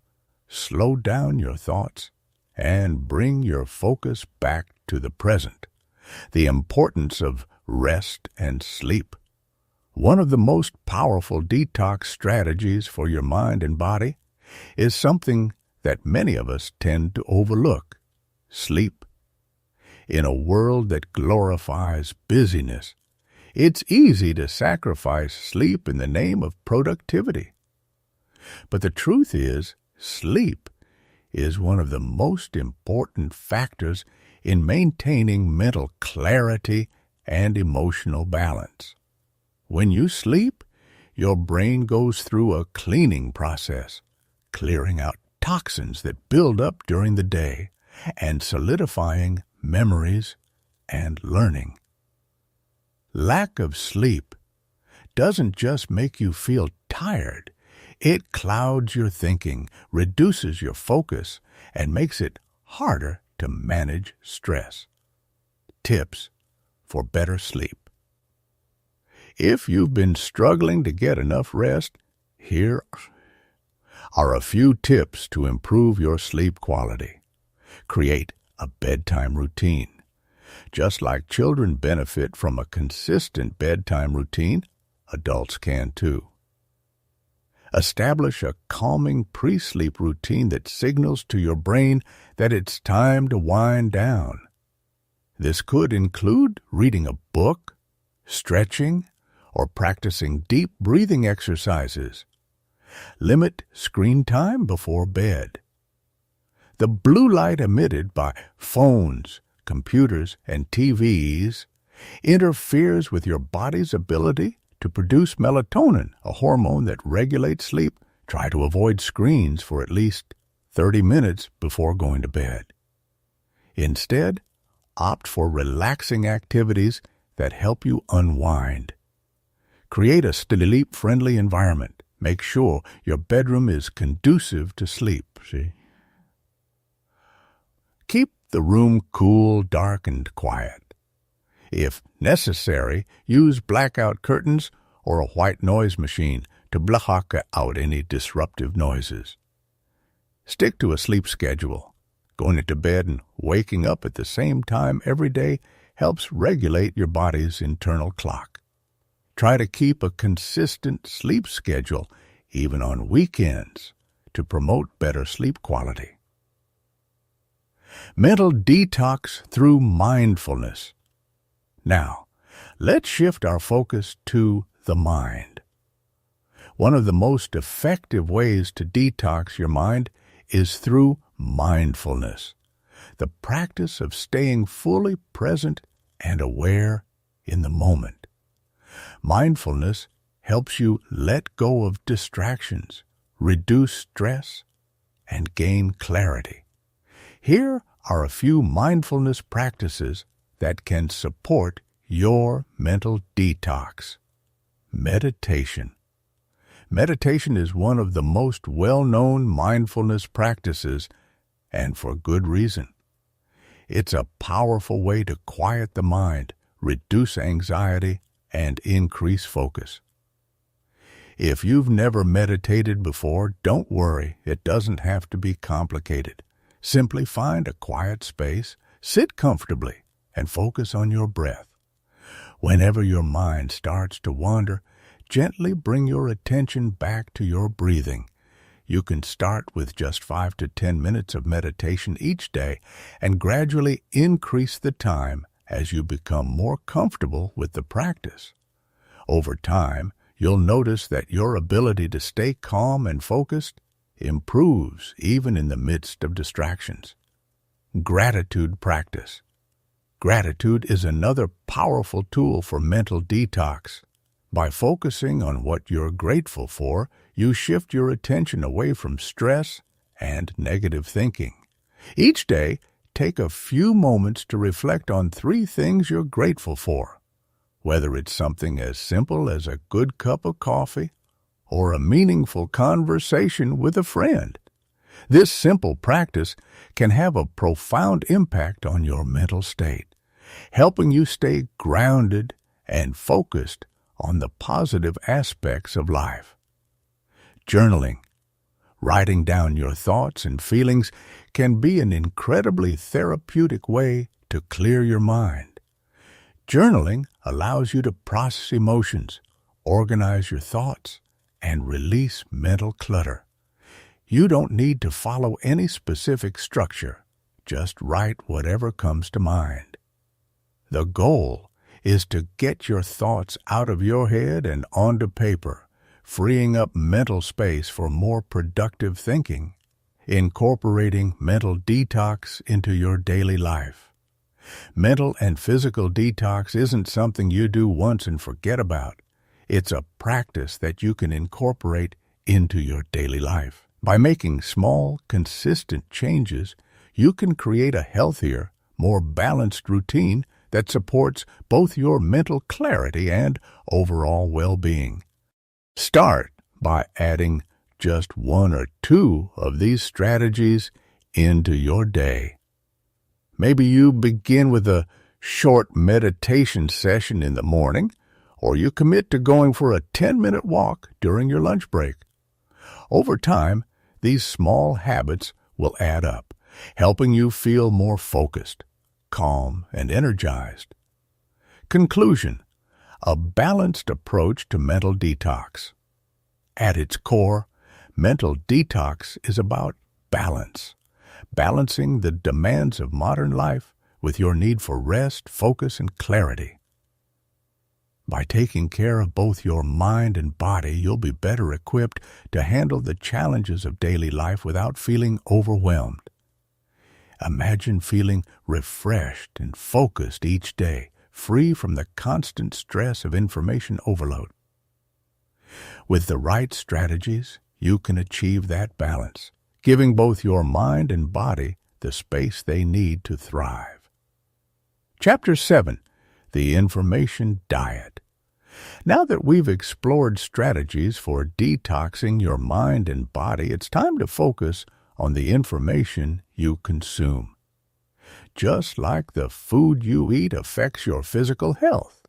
slow down your thoughts, and bring your focus back to the present. The importance of rest and sleep. One of the most powerful detox strategies for your mind and body is something that many of us tend to overlook: sleep. In a world that glorifies busyness, it's easy to sacrifice sleep in the name of productivity. But the truth is, sleep is one of the most important factors in maintaining mental clarity and emotional balance. When you sleep, your brain goes through a cleaning process, clearing out toxins that build up during the day and solidifying memories and learning. Lack of sleep doesn't just make you feel tired. It clouds your thinking, reduces your focus, and makes it harder to manage stress. Tips for better sleep. If you've been struggling to get enough rest, here are a few tips to improve your sleep quality. Create a bedtime routine. Just like children benefit from a consistent bedtime routine, adults can too. Establish a calming pre-sleep routine that signals to your brain that it's time to wind down. This could include reading a book, stretching, or practicing deep breathing exercises. Limit screen time before bed. The blue light emitted by phones, computers, and TVs interferes with your body's ability to produce melatonin, a hormone that regulates sleep. Try to avoid screens for at least 30 minutes before going to bed. Instead, opt for relaxing activities that help you unwind. Create a sleep-friendly environment. Make sure your bedroom is conducive to sleep. Keep the room cool, dark, and quiet. If necessary, use blackout curtains or a white noise machine to block out any disruptive noises. Stick to a sleep schedule. Going to bed and waking up at the same time every day helps regulate your body's internal clock. Try to keep a consistent sleep schedule, even on weekends, to promote better sleep quality. Mental detox through mindfulness. Now, let's shift our focus to the mind. One of the most effective ways to detox your mind is through mindfulness, the practice of staying fully present and aware in the moment. Mindfulness helps you let go of distractions, reduce stress, and gain clarity. Here are a few mindfulness practices that can support your mental detox. Meditation. Meditation is one of the most well-known mindfulness practices, and for good reason. It's a powerful way to quiet the mind, reduce anxiety, and increase focus. If you've never meditated before, don't worry, it doesn't have to be complicated. Simply find a quiet space, sit comfortably, and focus on your breath. Whenever your mind starts to wander, gently bring your attention back to your breathing. You can start with just 5 to 10 minutes of meditation each day and gradually increase the time as you become more comfortable with the practice. Over time, you'll notice that your ability to stay calm and focused improves even in the midst of distractions. Gratitude practice. Gratitude is another powerful tool for mental detox. By focusing on what you're grateful for, you shift your attention away from stress and negative thinking. Each day, take a few moments to reflect on 3 things you're grateful for, whether it's something as simple as a good cup of coffee or a meaningful conversation with a friend. This simple practice can have a profound impact on your mental state, helping you stay grounded and focused on the positive aspects of life. Journaling. Writing down your thoughts and feelings can be an incredibly therapeutic way to clear your mind. Journaling allows you to process emotions, organize your thoughts, and release mental clutter. You don't need to follow any specific structure. Just write whatever comes to mind. The goal is to get your thoughts out of your head and onto paper, freeing up mental space for more productive thinking, incorporating mental detox into your daily life. Mental and physical detox isn't something you do once and forget about. It's a practice that you can incorporate into your daily life. By making small, consistent changes, you can create a healthier, more balanced routine that supports both your mental clarity and overall well-being. Start by adding just 1 or 2 of these strategies into your day. Maybe you begin with a short meditation session in the morning, or you commit to going for a 10-minute walk during your lunch break. Over time, these small habits will add up, helping you feel more focused, calm, and energized. Conclusion: a balanced approach to mental detox. At its core, mental detox is about balance, balancing the demands of modern life with your need for rest, focus, and clarity. By taking care of both your mind and body, you'll be better equipped to handle the challenges of daily life without feeling overwhelmed. Imagine feeling refreshed and focused each day, free from the constant stress of information overload. With the right strategies, you can achieve that balance, giving both your mind and body the space they need to thrive. Chapter 7. The Information Diet. Now that we've explored strategies for detoxing your mind and body, it's time to focus on the information you consume. Just like the food you eat affects your physical health,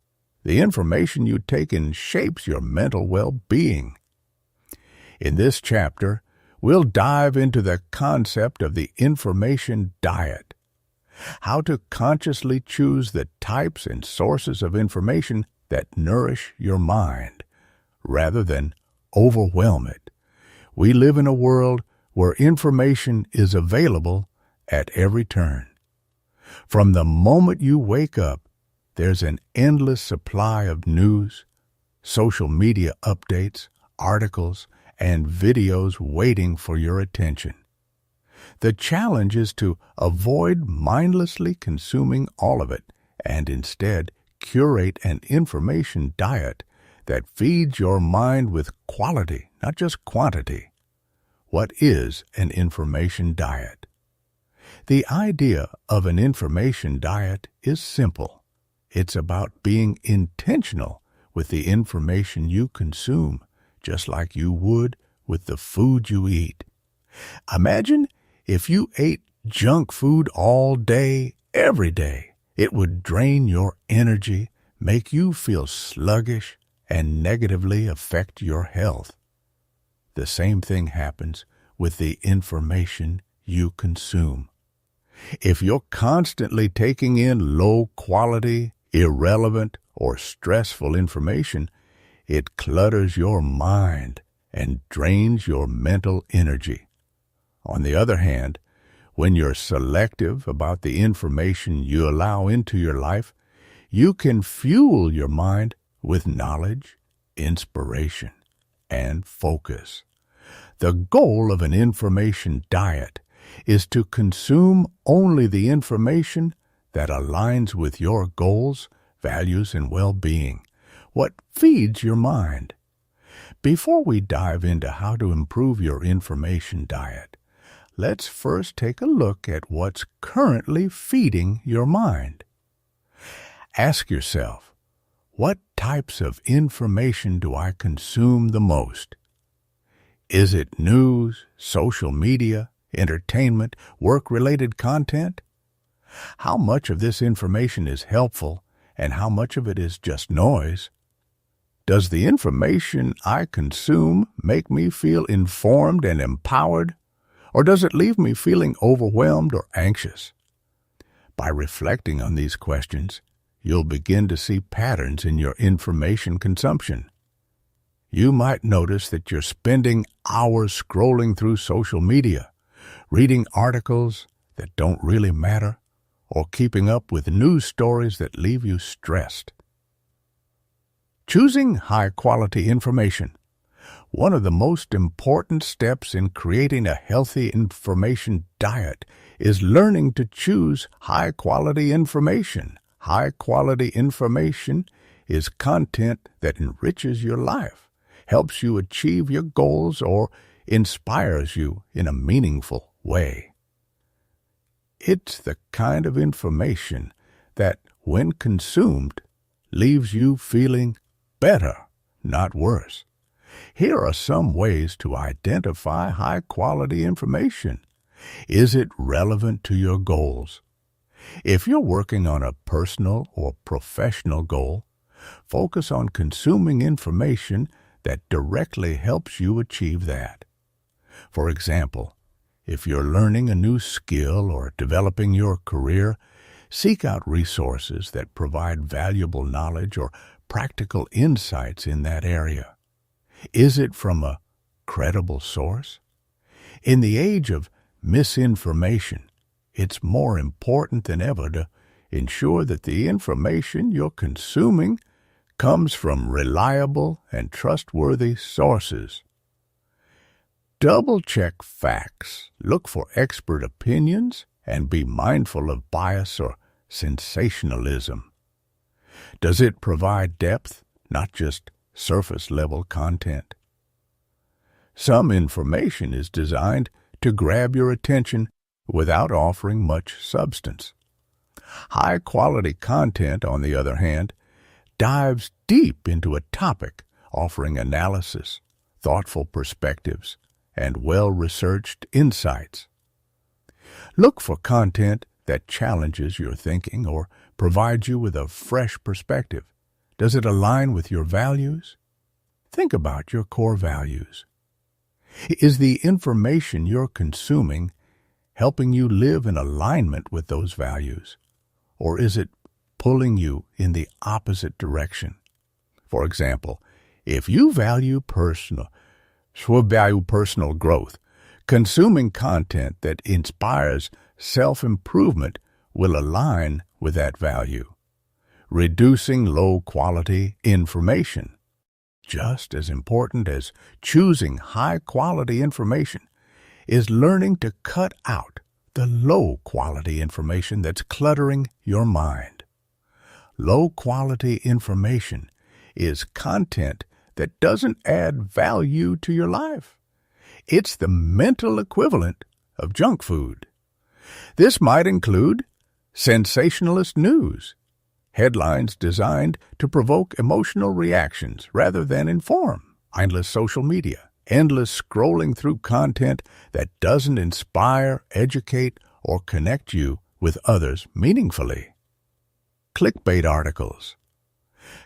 the information you take in shapes your mental well-being. In this chapter, we'll dive into the concept of the information diet, how to consciously choose the types and sources of information that nourish your mind, rather than overwhelm it. We live in a world where information is available at every turn. From the moment you wake up, there's an endless supply of news, social media updates, articles, and videos waiting for your attention. The challenge is to avoid mindlessly consuming all of it and instead curate an information diet that feeds your mind with quality, not just quantity. What is an information diet? The idea of an information diet is simple. It's about being intentional with the information you consume, just like you would with the food you eat. Imagine if you ate junk food all day, every day. It would drain your energy, make you feel sluggish, and negatively affect your health. The same thing happens with the information you consume. If you're constantly taking in low-quality, irrelevant, or stressful information, it clutters your mind and drains your mental energy. On the other hand, when you're selective about the information you allow into your life, you can fuel your mind with knowledge, inspiration, and focus. The goal of an information diet is to consume only the information that aligns with your goals, values, and well-being, what feeds your mind. Before we dive into how to improve your information diet, let's first take a look at what's currently feeding your mind. Ask yourself, what types of information do I consume the most? Is it news, social media, entertainment, work-related content? How much of this information is helpful and how much of it is just noise? Does the information I consume make me feel informed and empowered, or does it leave me feeling overwhelmed or anxious? By reflecting on these questions, you'll begin to see patterns in your information consumption. You might notice that you're spending hours scrolling through social media, reading articles that don't really matter, or keeping up with news stories that leave you stressed. Choosing high-quality information. One of the most important steps in creating a healthy information diet is learning to choose high-quality information. High-quality information is content that enriches your life, helps you achieve your goals, or inspires you in a meaningful way. It's the kind of information that, when consumed, leaves you feeling better, not worse. Here are some ways to identify high-quality information. Is it relevant to your goals? If you're working on a personal or professional goal, focus on consuming information that directly helps you achieve that. For example, if you're learning a new skill or developing your career, seek out resources that provide valuable knowledge or practical insights in that area. Is it from a credible source? In the age of misinformation, it's more important than ever to ensure that the information you're consuming comes from reliable and trustworthy sources. Double-check facts, look for expert opinions, and be mindful of bias or sensationalism. Does it provide depth, not just surface-level content? Some information is designed to grab your attention without offering much substance. High-quality content, on the other hand, dives deep into a topic, offering analysis, thoughtful perspectives, and well-researched insights. Look for content that challenges your thinking or provides you with a fresh perspective. Does it align with your values? Think about your core values. Is the information you're consuming helping you live in alignment with those values? Or is it pulling you in the opposite direction? For example, if you value personal growth, consuming content that inspires self-improvement will align with that value. Reducing low-quality information. Just as important as choosing high-quality information is learning to cut out the low-quality information that's cluttering your mind. Low-quality information is content that doesn't add value to your life. It's the mental equivalent of junk food. This might include sensationalist news, headlines designed to provoke emotional reactions rather than inform, mindless social media, endless scrolling through content that doesn't inspire, educate, or connect you with others meaningfully. Clickbait articles.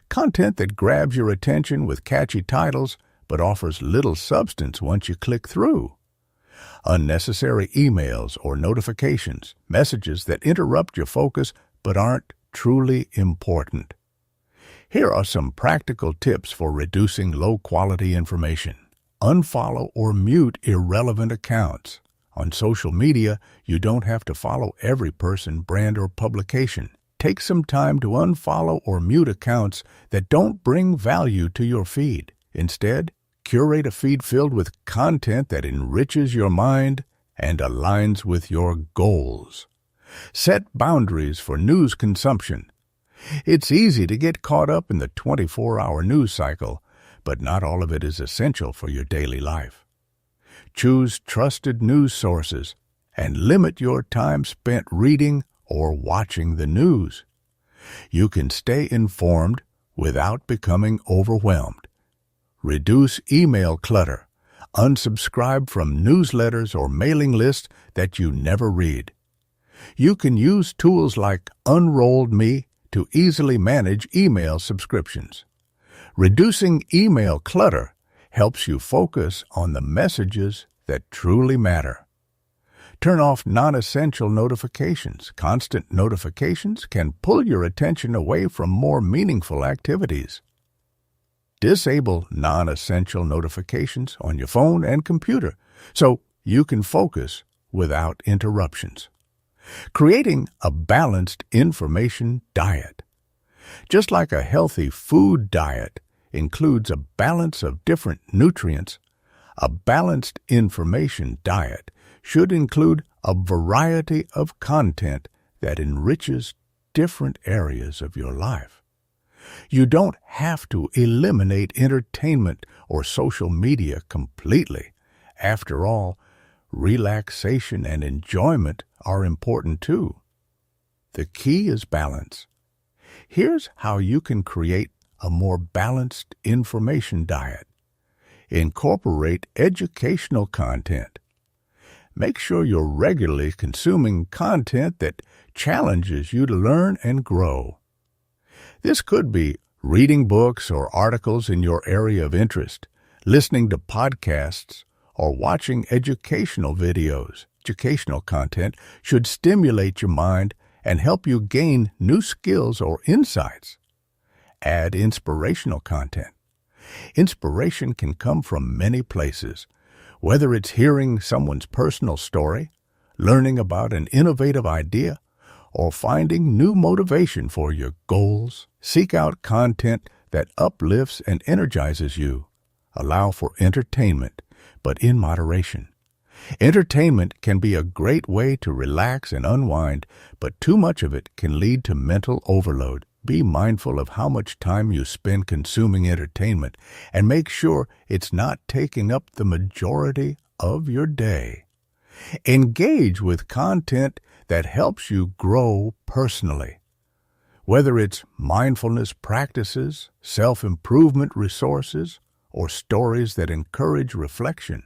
Content that grabs your attention with catchy titles but offers little substance once you click through. Unnecessary emails or notifications, messages that interrupt your focus but aren't truly important. Here are some practical tips for reducing low-quality information. Unfollow or mute irrelevant accounts. On social media, you don't have to follow every person, brand, or publication. Take some time to unfollow or mute accounts that don't bring value to your feed. Instead, curate a feed filled with content that enriches your mind and aligns with your goals. Set boundaries for news consumption. It's easy to get caught up in the 24-hour news cycle, but not all of it is essential for your daily life. Choose trusted news sources and limit your time spent reading or watching the news. You can stay informed without becoming overwhelmed. Reduce email clutter. Unsubscribe from newsletters or mailing lists that you never read. You can use tools like Unrolled Me to easily manage email subscriptions. Reducing email clutter helps you focus on the messages that truly matter. Turn off non-essential notifications. Constant notifications can pull your attention away from more meaningful activities. Disable non-essential notifications on your phone and computer so you can focus without interruptions. Creating a balanced information diet. Just like a healthy food diet includes a balance of different nutrients, a balanced information diet should include a variety of content that enriches different areas of your life. You don't have to eliminate entertainment or social media completely. After all, relaxation and enjoyment are important too. The key is balance. Here's how you can create a more balanced information diet. Incorporate educational content. Make sure you're regularly consuming content that challenges you to learn and grow. This could be reading books or articles in your area of interest, listening to podcasts, or watching educational videos. Educational content should stimulate your mind and help you gain new skills or insights. Add inspirational content. Inspiration can come from many places, whether it's hearing someone's personal story, learning about an innovative idea, or finding new motivation for your goals. Seek out content that uplifts and energizes you. Allow for entertainment, but in moderation. Entertainment can be a great way to relax and unwind, but too much of it can lead to mental overload. Be mindful of how much time you spend consuming entertainment and make sure it's not taking up the majority of your day. Engage with content that helps you grow personally. Whether it's mindfulness practices, self-improvement resources, or stories that encourage reflection,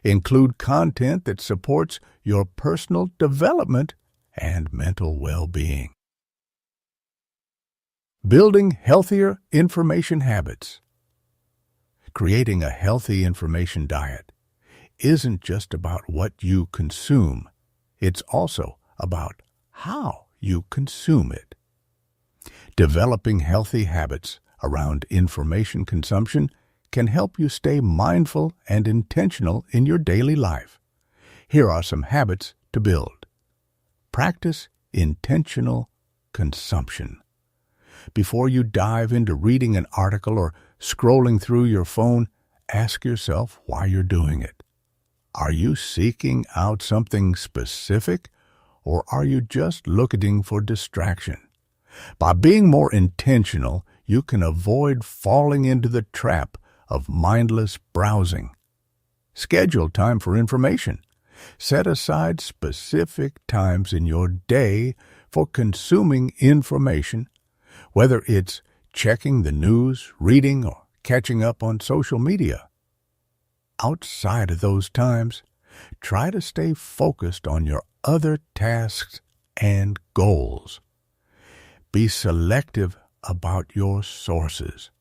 include content that supports your personal development and mental well-being. Building healthier information habits. Creating a healthy information diet isn't just about what you consume. It's also about how you consume it. Developing healthy habits around information consumption can help you stay mindful and intentional in your daily life. Here are some habits to build. Practice intentional consumption. Before you dive into reading an article or scrolling through your phone, ask yourself why you're doing it. Are you seeking out something specific, or are you just looking for distraction? By being more intentional, you can avoid falling into the trap of mindless browsing. Schedule time for information. Set aside specific times in your day for consuming information, whether it's checking the news, reading, or catching up on social media. Outside of those times, try to stay focused on your other tasks and goals. Be selective about your sources.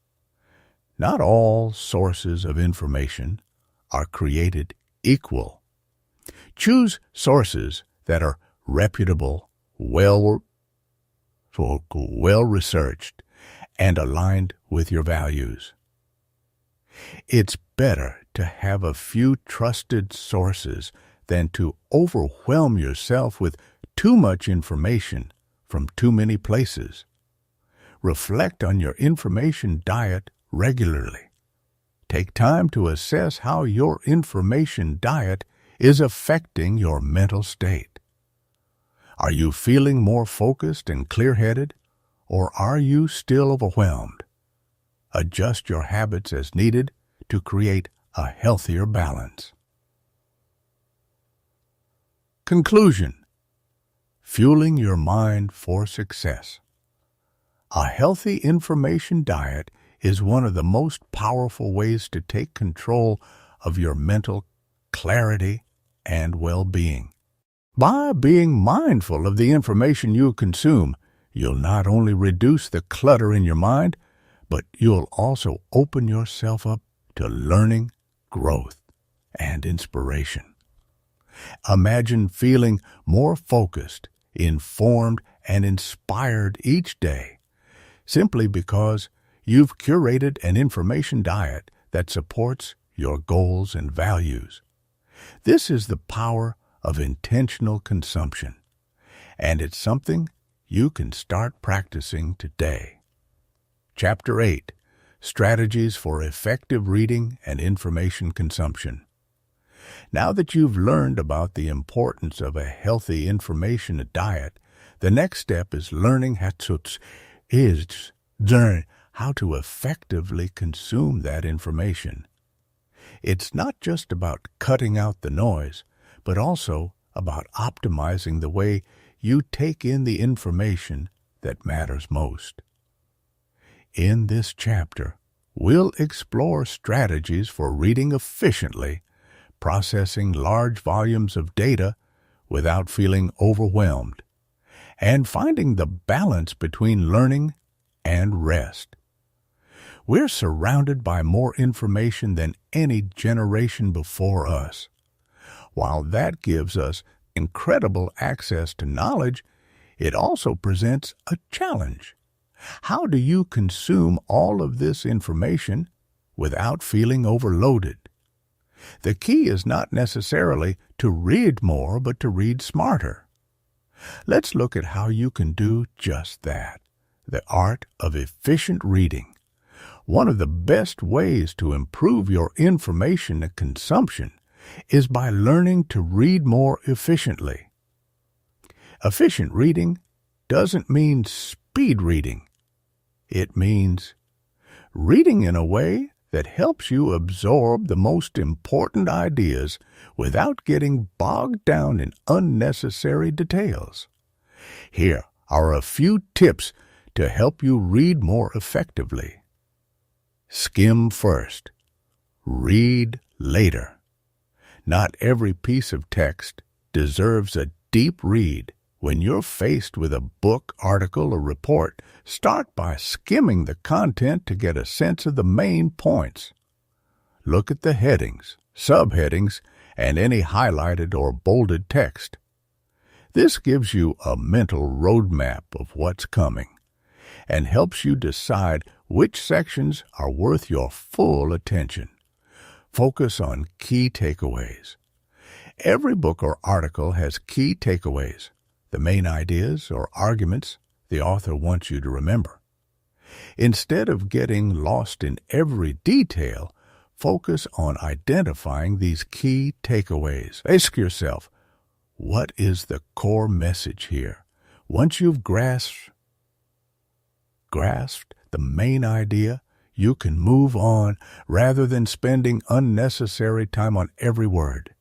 Not all sources of information are created equal. Choose sources that are reputable, well-researched, and aligned with your values. It's better to have a few trusted sources than to overwhelm yourself with too much information from too many places. Reflect on your information diet regularly. Take time to assess how your information diet is affecting your mental state. Are you feeling more focused and clear-headed, or are you still overwhelmed? Adjust your habits as needed to create a healthier balance. Conclusion: fueling your mind for success. A healthy information diet is one of the most powerful ways to take control of your mental clarity and well-being. By being mindful of the information you consume, you'll not only reduce the clutter in your mind, but you'll also open yourself up to learning, growth, and inspiration. Imagine feeling more focused, informed, and inspired each day, simply because you've curated an information diet that supports your goals and values. This is the power of intentional consumption, and it's something you can start practicing today. Chapter 8: Strategies for Effective Reading and Information Consumption. Now that you've learned about the importance of a healthy information diet, the next step is learning how to effectively consume that information. It's not just about cutting out the noise, but also about optimizing the way you take in the information that matters most. In this chapter, we'll explore strategies for reading efficiently, processing large volumes of data without feeling overwhelmed, and finding the balance between learning and rest. We're surrounded by more information than any generation before us. While that gives us incredible access to knowledge, it also presents a challenge. How do you consume all of this information without feeling overloaded? The key is not necessarily to read more, but to read smarter. Let's look at how you can do just that. The art of efficient reading. One of the best ways to improve your information consumption is by learning to read more efficiently. Efficient reading doesn't mean speed reading. It means reading in a way that helps you absorb the most important ideas without getting bogged down in unnecessary details. Here are a few tips to help you read more effectively. Skim first. Read later. Not every piece of text deserves a deep read. When you're faced with a book, article, or report, start by skimming the content to get a sense of the main points. Look at the headings, subheadings, and any highlighted or bolded text. This gives you a mental roadmap of what's coming and helps you decide which sections are worth your full attention. Focus on key takeaways. Every book or article has key takeaways, the main ideas or arguments the author wants you to remember. Instead of getting lost in every detail, focus on identifying these key takeaways. Ask yourself, what is the core message here? Once you've grasped the main idea, you can move on rather than spending unnecessary time on every word.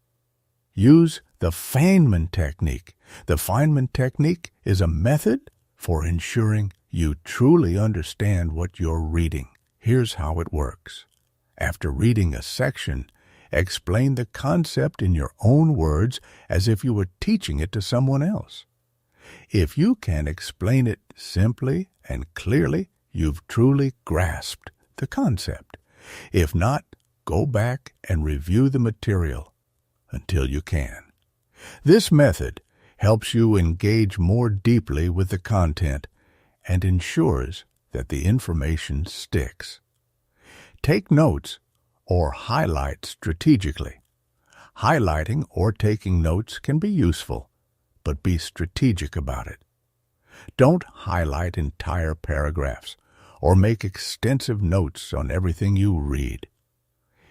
Use the Feynman technique. The Feynman technique is a method for ensuring you truly understand what you're reading. Here's how it works. After reading a section, explain the concept in your own words as if you were teaching it to someone else. If you can explain it simply and clearly, you've truly grasped the concept. If not, go back and review the material until you can. This method helps you engage more deeply with the content and ensures that the information sticks. Take notes or highlight strategically. Highlighting or taking notes can be useful, but be strategic about it. Don't highlight entire paragraphs or make extensive notes on everything you read.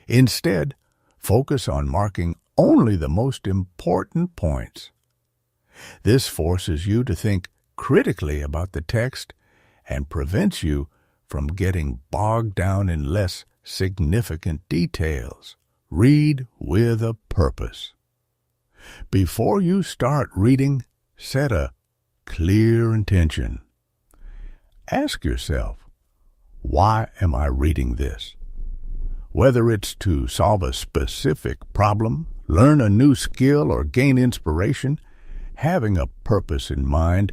Instead, focus on marking only the most important points. This forces you to think critically about the text and prevents you from getting bogged down in less significant details. Read with a purpose. Before you start reading, set a clear intention. Ask yourself, why am I reading this? Whether it's to solve a specific problem, learn a new skill, or gain inspiration, having a purpose in mind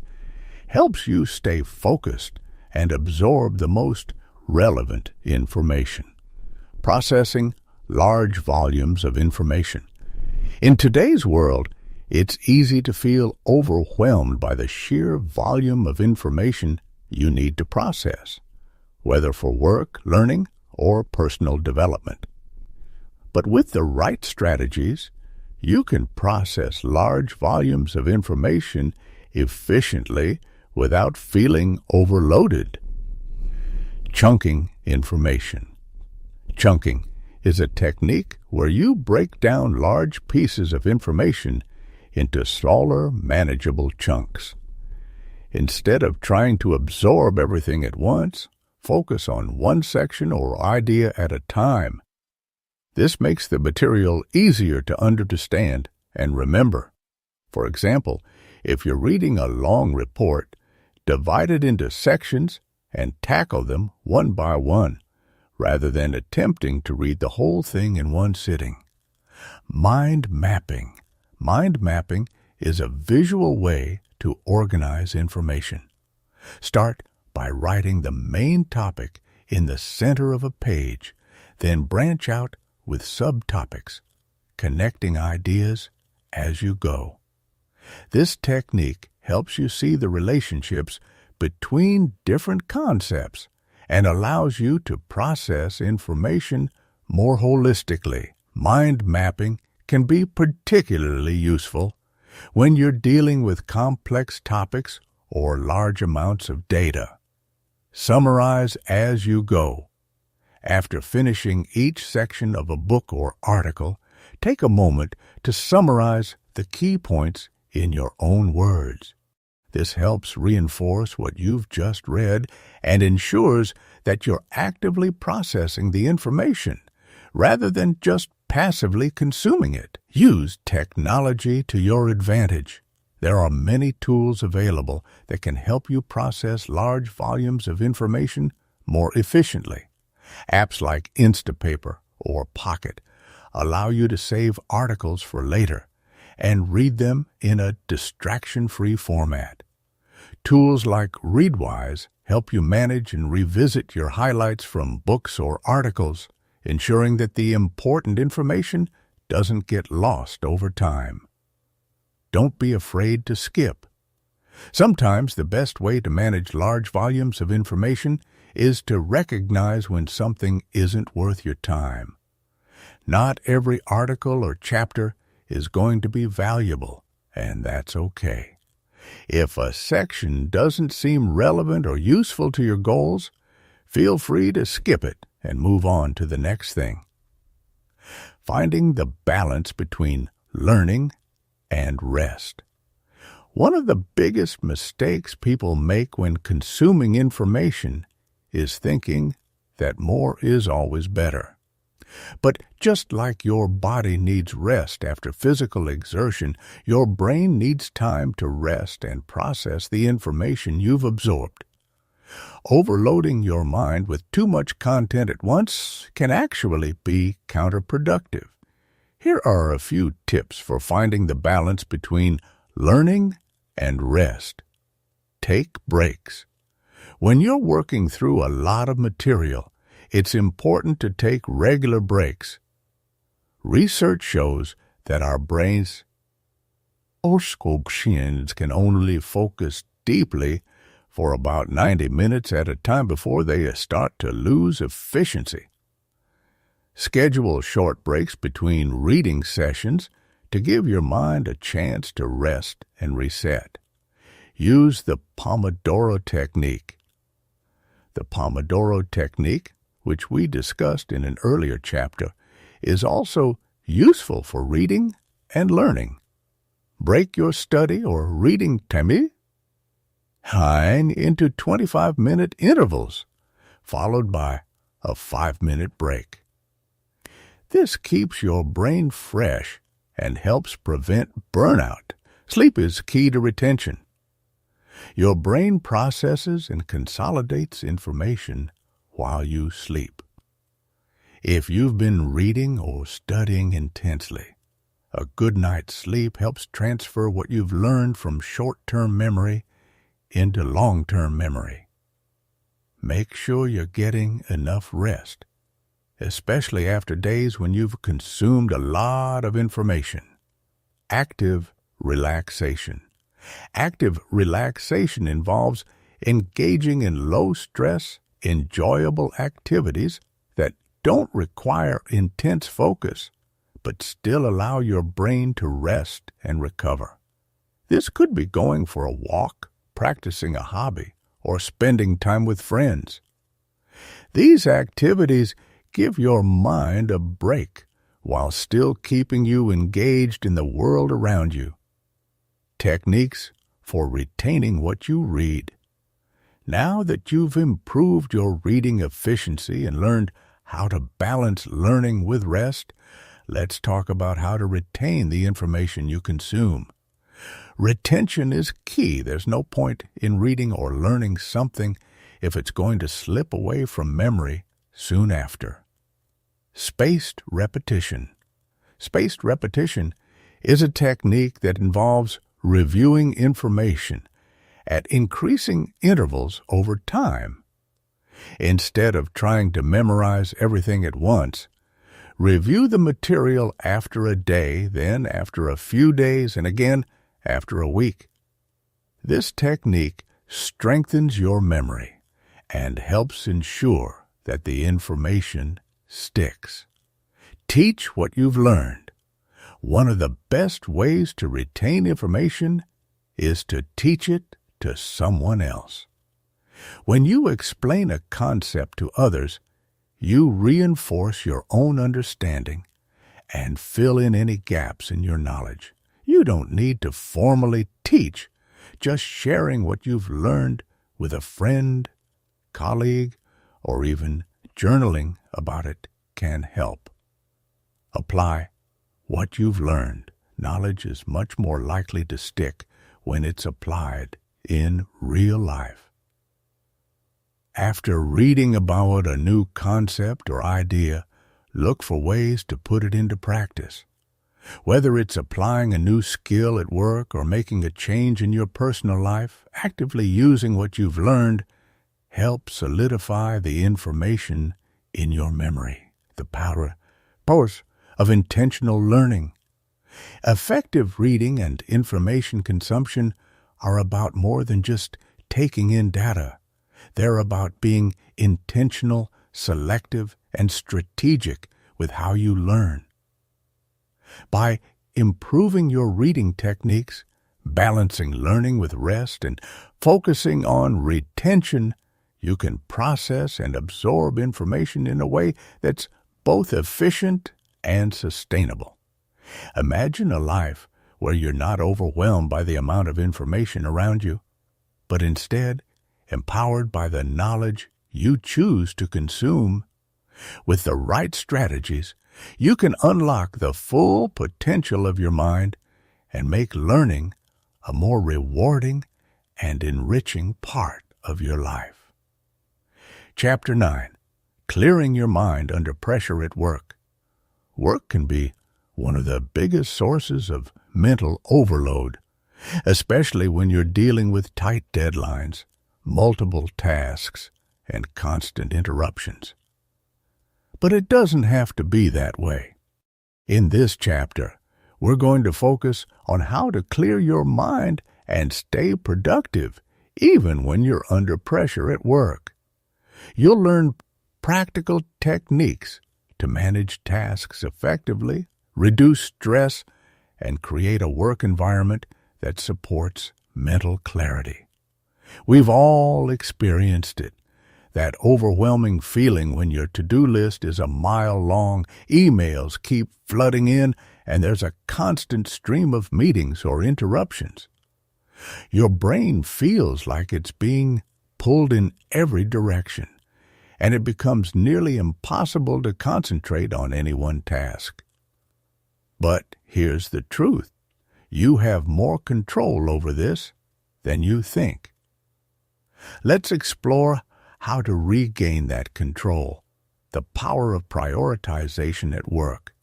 helps you stay focused and absorb the most relevant information. Processing large volumes of information. In today's world, it's easy to feel overwhelmed by the sheer volume of information you need to process, whether for work, learning, or personal development. But with the right strategies, you can process large volumes of information efficiently without feeling overloaded. Chunking information. Chunking is a technique where you break down large pieces of information into smaller, manageable chunks. Instead of trying to absorb everything at once, focus on one section or idea at a time. This makes the material easier to understand and remember. For example, if you're reading a long report, divide it into sections and tackle them one by one, rather than attempting to read the whole thing in one sitting. Mind mapping. Mind mapping is a visual way to organize information. Start by writing the main topic in the center of a page, then branch out with subtopics, connecting ideas as you go. This technique helps you see the relationships between different concepts and allows you to process information more holistically. Mind mapping can be particularly useful when you're dealing with complex topics or large amounts of data. Summarize as you go. After finishing each section of a book or article, take a moment to summarize the key points in your own words. This helps reinforce what you've just read and ensures that you're actively processing the information rather than just passively consuming it. Use technology to your advantage. There are many tools available that can help you process large volumes of information more efficiently. Apps like Instapaper or Pocket allow you to save articles for later and read them in a distraction-free format. Tools like Readwise help you manage and revisit your highlights from books or articles, ensuring that the important information doesn't get lost over time. Don't be afraid to skip. Sometimes the best way to manage large volumes of information is to recognize when something isn't worth your time. Not every article or chapter is going to be valuable, and that's okay. If a section doesn't seem relevant or useful to your goals, feel free to skip it and move on to the next thing. Finding the balance between learning and rest. One of the biggest mistakes people make when consuming information is thinking that more is always better. But just like your body needs rest after physical exertion, your brain needs time to rest and process the information you've absorbed. Overloading your mind with too much content at once can actually be counterproductive. Here are a few tips for finding the balance between learning and rest. Take breaks. When you're working through a lot of material, it's important to take regular breaks. Research shows that our brains can only focus deeply for about 90 minutes at a time before they start to lose efficiency. Schedule short breaks between reading sessions to give your mind a chance to rest and reset. Use the Pomodoro technique. The Pomodoro technique, which we discussed in an earlier chapter, is also useful for reading and learning. Break your study or reading time into 25-minute intervals, followed by a 5-minute break. This keeps your brain fresh and helps prevent burnout. Sleep is key to retention. Your brain processes and consolidates information while you sleep. If you've been reading or studying intensely, a good night's sleep helps transfer what you've learned from short-term memory into long-term memory. Make sure you're getting enough rest, especially after days when you've consumed a lot of information. Active relaxation. Active relaxation involves engaging in low-stress, enjoyable activities that don't require intense focus, but still allow your brain to rest and recover. This could be going for a walk, practicing a hobby, or spending time with friends. These activities give your mind a break while still keeping you engaged in the world around you. Techniques for retaining what you read. Now that you've improved your reading efficiency and learned how to balance learning with rest, let's talk about how to retain the information you consume. Retention is key. There's no point in reading or learning something if it's going to slip away from memory soon after. Spaced repetition. Spaced repetition is a technique that involves reviewing information at increasing intervals over time. Instead of trying to memorize everything at once, review the material after a day, then after a few days, and again after a week. This technique strengthens your memory and helps ensure that the information sticks. Teach what you've learned. One of the best ways to retain information is to teach it to someone else. When you explain a concept to others, you reinforce your own understanding and fill in any gaps in your knowledge. You don't need to formally teach. Just sharing what you've learned with a friend, colleague, or even journaling about it can help. Apply what you've learned. Knowledge is much more likely to stick when it's applied in real life. After reading about a new concept or idea, look for ways to put it into practice. Whether it's applying a new skill at work or making a change in your personal life, actively using what you've learned helps solidify the information in your memory. The power of intentional learning. Effective reading and information consumption are about more than just taking in data. They're about being intentional, selective, and strategic with how you learn. By improving your reading techniques, balancing learning with rest, and focusing on retention, you can process and absorb information in a way that's both efficient and sustainable. Imagine a life where you're not overwhelmed by the amount of information around you, but instead empowered by the knowledge you choose to consume. With the right strategies, you can unlock the full potential of your mind and make learning a more rewarding and enriching part of your life. Chapter 9. Clearing your mind under pressure at work. Work can be one of the biggest sources of mental overload, especially when you're dealing with tight deadlines, multiple tasks, and constant interruptions. But it doesn't have to be that way. In this chapter, we're going to focus on how to clear your mind and stay productive even when you're under pressure at work. You'll learn practical techniques to manage tasks effectively, reduce stress, and create a work environment that supports mental clarity. We've all experienced it. That overwhelming feeling when your to-do list is a mile long, emails keep flooding in, and there's a constant stream of meetings or interruptions. Your brain feels like it's being pulled in every direction, and it becomes nearly impossible to concentrate on any one task. But here's the truth. You have more control over this than you think. Let's explore how to regain that control, the power of prioritization at work.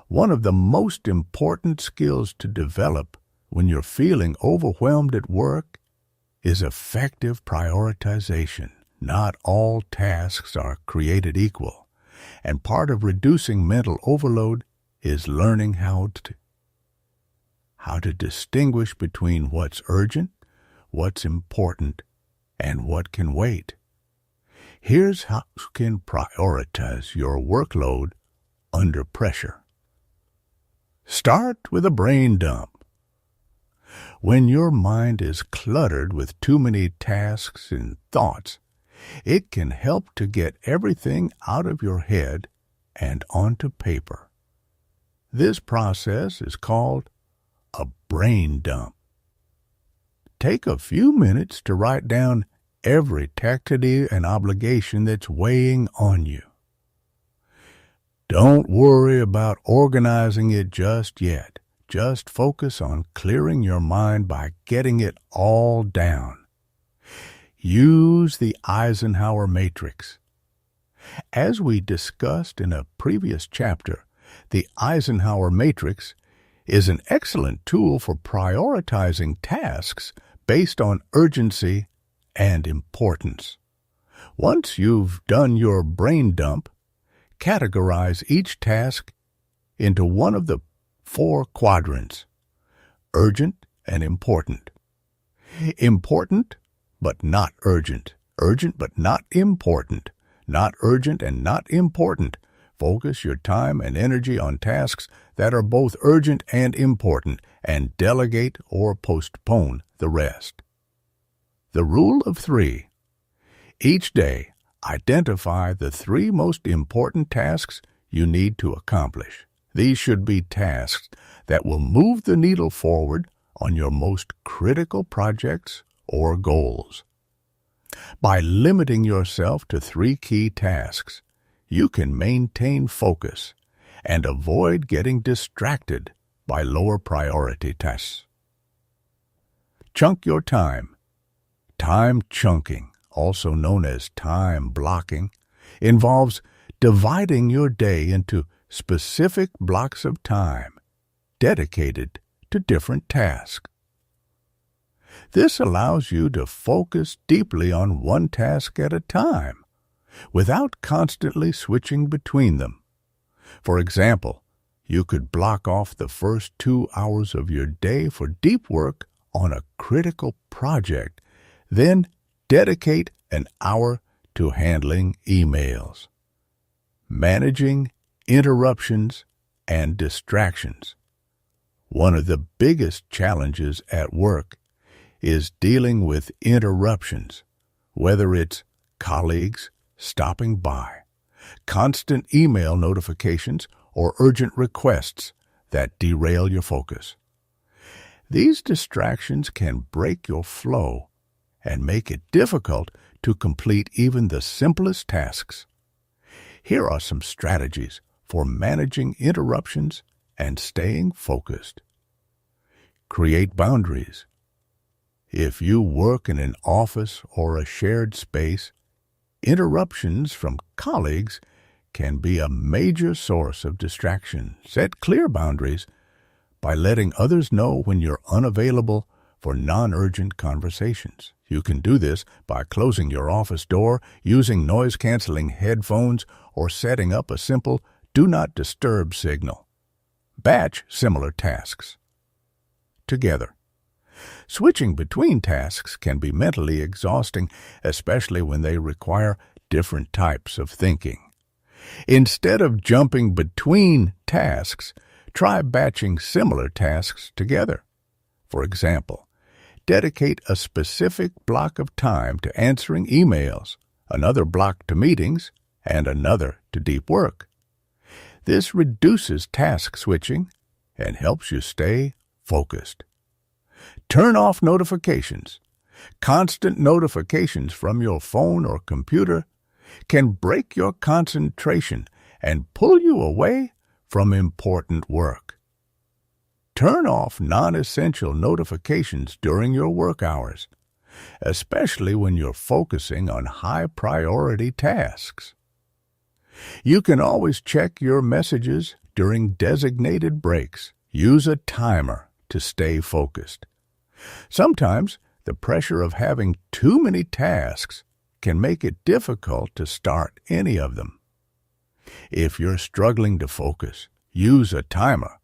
One of the most important skills to develop when you're feeling overwhelmed at work is effective prioritization. Not all tasks are created equal, and part of reducing mental overload is learning how to distinguish between what's urgent, what's important, and what can wait. Here's how you can prioritize your workload under pressure. Start with a brain dump. When your mind is cluttered with too many tasks and thoughts, it can help to get everything out of your head and onto paper. This process is called a brain dump. Take a few minutes to write down every activity and obligation that's weighing on you. Don't worry about organizing it just yet. Just focus on clearing your mind by getting it all down. Use the Eisenhower matrix. As we discussed in a previous chapter, the Eisenhower matrix is an excellent tool for prioritizing tasks based on urgency and importance. Once you've done your brain dump, categorize each task into one of the 4 quadrants: urgent and important, important but not urgent, urgent but not important, not urgent and not important. Focus your time and energy on tasks that are both urgent and important, and delegate or postpone the rest. The rule of 3. Each day, identify the 3 most important tasks you need to accomplish. These should be tasks that will move the needle forward on your most critical projects or goals. By limiting yourself to 3 key tasks, you can maintain focus and avoid getting distracted by lower priority tasks. Chunk your time. Time chunking, also known as time blocking, involves dividing your day into specific blocks of time dedicated to different tasks. This allows you to focus deeply on one task at a time, without constantly switching between them. For example, You could block off the first 2 hours of your day for deep work on a critical project, then dedicate an hour to handling emails. Managing interruptions and distractions. One of the biggest challenges at work is dealing with interruptions, whether it's colleagues stopping by, constant email notifications, or urgent requests that derail your focus. These distractions can break your flow and make it difficult to complete even the simplest tasks. Here are some strategies for managing interruptions and staying focused. Create boundaries. If you work in an office or a shared space, interruptions from colleagues can be a major source of distraction. Set clear boundaries by letting others know when you're unavailable for non-urgent conversations. You can do this by closing your office door, using noise-canceling headphones, or setting up a simple Do Not Disturb signal. Batch similar tasks together. Switching between tasks can be mentally exhausting, especially when they require different types of thinking. Instead of jumping between tasks, try batching similar tasks together. For example, dedicate a specific block of time to answering emails, another block to meetings, and another to deep work. This reduces task switching and helps you stay focused. Turn off notifications. Constant notifications from your phone or computer can break your concentration and pull you away from important work. Turn off non-essential notifications during your work hours, especially when you're focusing on high-priority tasks. You can always check your messages during designated breaks. Use a timer to stay focused. Sometimes the pressure of having too many tasks can make it difficult to start any of them. If you're struggling to focus, use a timer.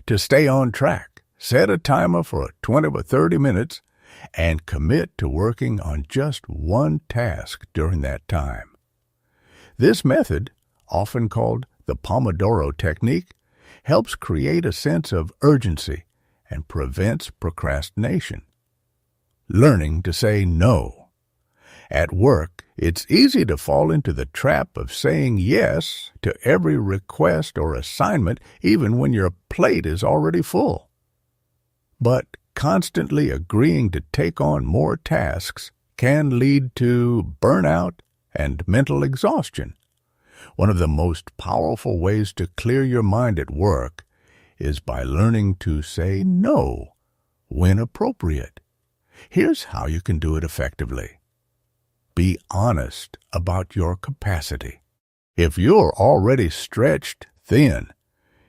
To stay on track, set a timer for 20 or 30 minutes and commit to working on just one task during that time. This method, often called the Pomodoro technique, helps create a sense of urgency and prevents procrastination. Learning to say no. At work, it's easy to fall into the trap of saying yes to every request or assignment, even when your plate is already full. But constantly agreeing to take on more tasks can lead to burnout and mental exhaustion. One of the most powerful ways to clear your mind at work is by learning to say no when appropriate. Here's how you can do it effectively. Be honest about your capacity. If you're already stretched thin,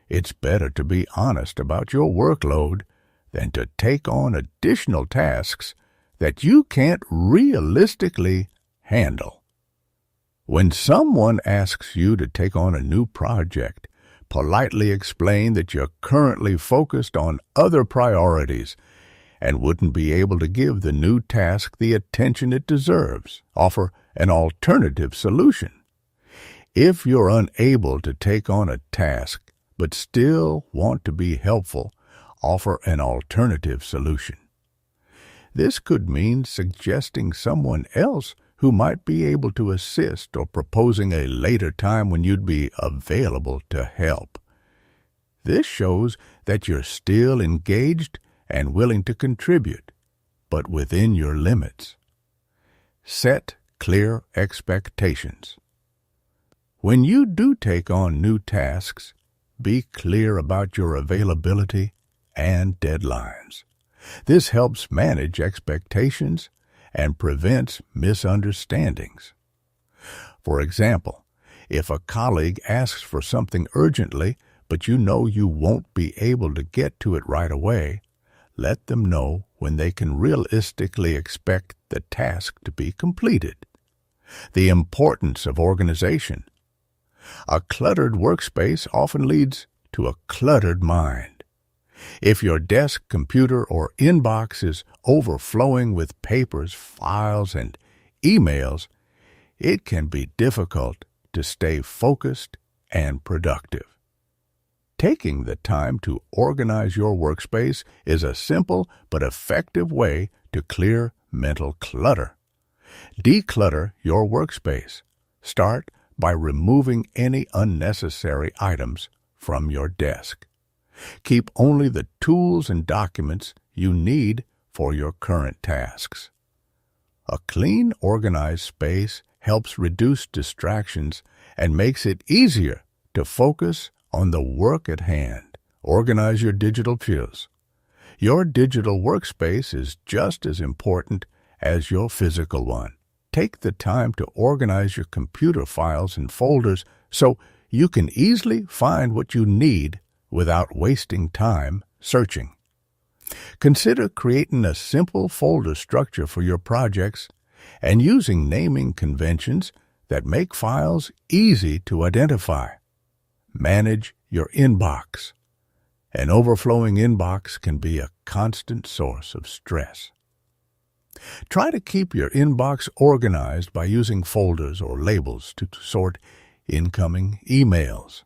it's better to be honest about your workload than to take on additional tasks that you can't realistically handle. When someone asks you to take on a new project, politely explain that you're currently focused on other priorities and wouldn't be able to give the new task the attention it deserves. Offer an alternative solution. If you're unable to take on a task but still want to be helpful, offer an alternative solution. This could mean suggesting someone else who might be able to assist or proposing a later time when you'd be available to help. This shows that you're still engaged and willing to contribute, but within your limits. Set clear expectations. When you do take on new tasks, be clear about your availability and deadlines. This helps manage expectations and prevents misunderstandings. For example, if a colleague asks for something urgently, but you know you won't be able to get to it right away, let them know when they can realistically expect the task to be completed. The importance of organization. A cluttered workspace often leads to a cluttered mind. If your desk, computer, or inbox is overflowing with papers, files, and emails, it can be difficult to stay focused and productive. Taking the time to organize your workspace is a simple but effective way to clear mental clutter. Declutter your workspace. Start by removing any unnecessary items from your desk. Keep only the tools and documents you need for your current tasks. A clean, organized space helps reduce distractions and makes it easier to focus on the work at hand. Organize your digital files. Your digital workspace is just as important as your physical one. Take the time to organize your computer files and folders so you can easily find what you need without wasting time searching. Consider creating a simple folder structure for your projects and using naming conventions that make files easy to identify. Manage your inbox. An overflowing inbox can be a constant source of stress. Try to keep your inbox organized by using folders or labels to sort incoming emails.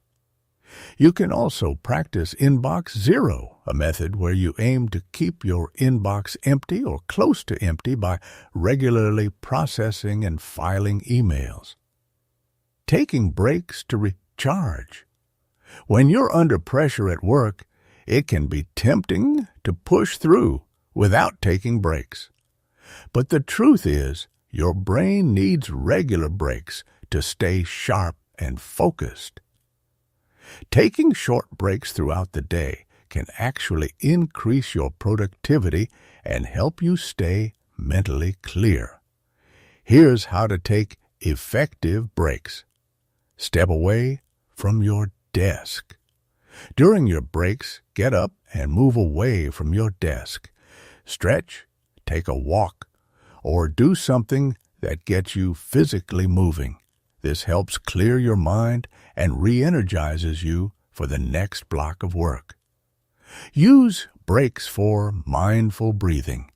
You can also practice inbox zero, a method where you aim to keep your inbox empty or close to empty by regularly processing and filing emails. Taking breaks to recharge. When you're under pressure at work, it can be tempting to push through without taking breaks. But the truth is, your brain needs regular breaks to stay sharp and focused. Taking short breaks throughout the day can actually increase your productivity and help you stay mentally clear. Here's how to take effective breaks. Step away from your desk. During your breaks, get up and move away from your desk. Stretch, take a walk, or do something that gets you physically moving. This helps clear your mind and re-energizes you for the next block of work. Use breaks for mindful breathing.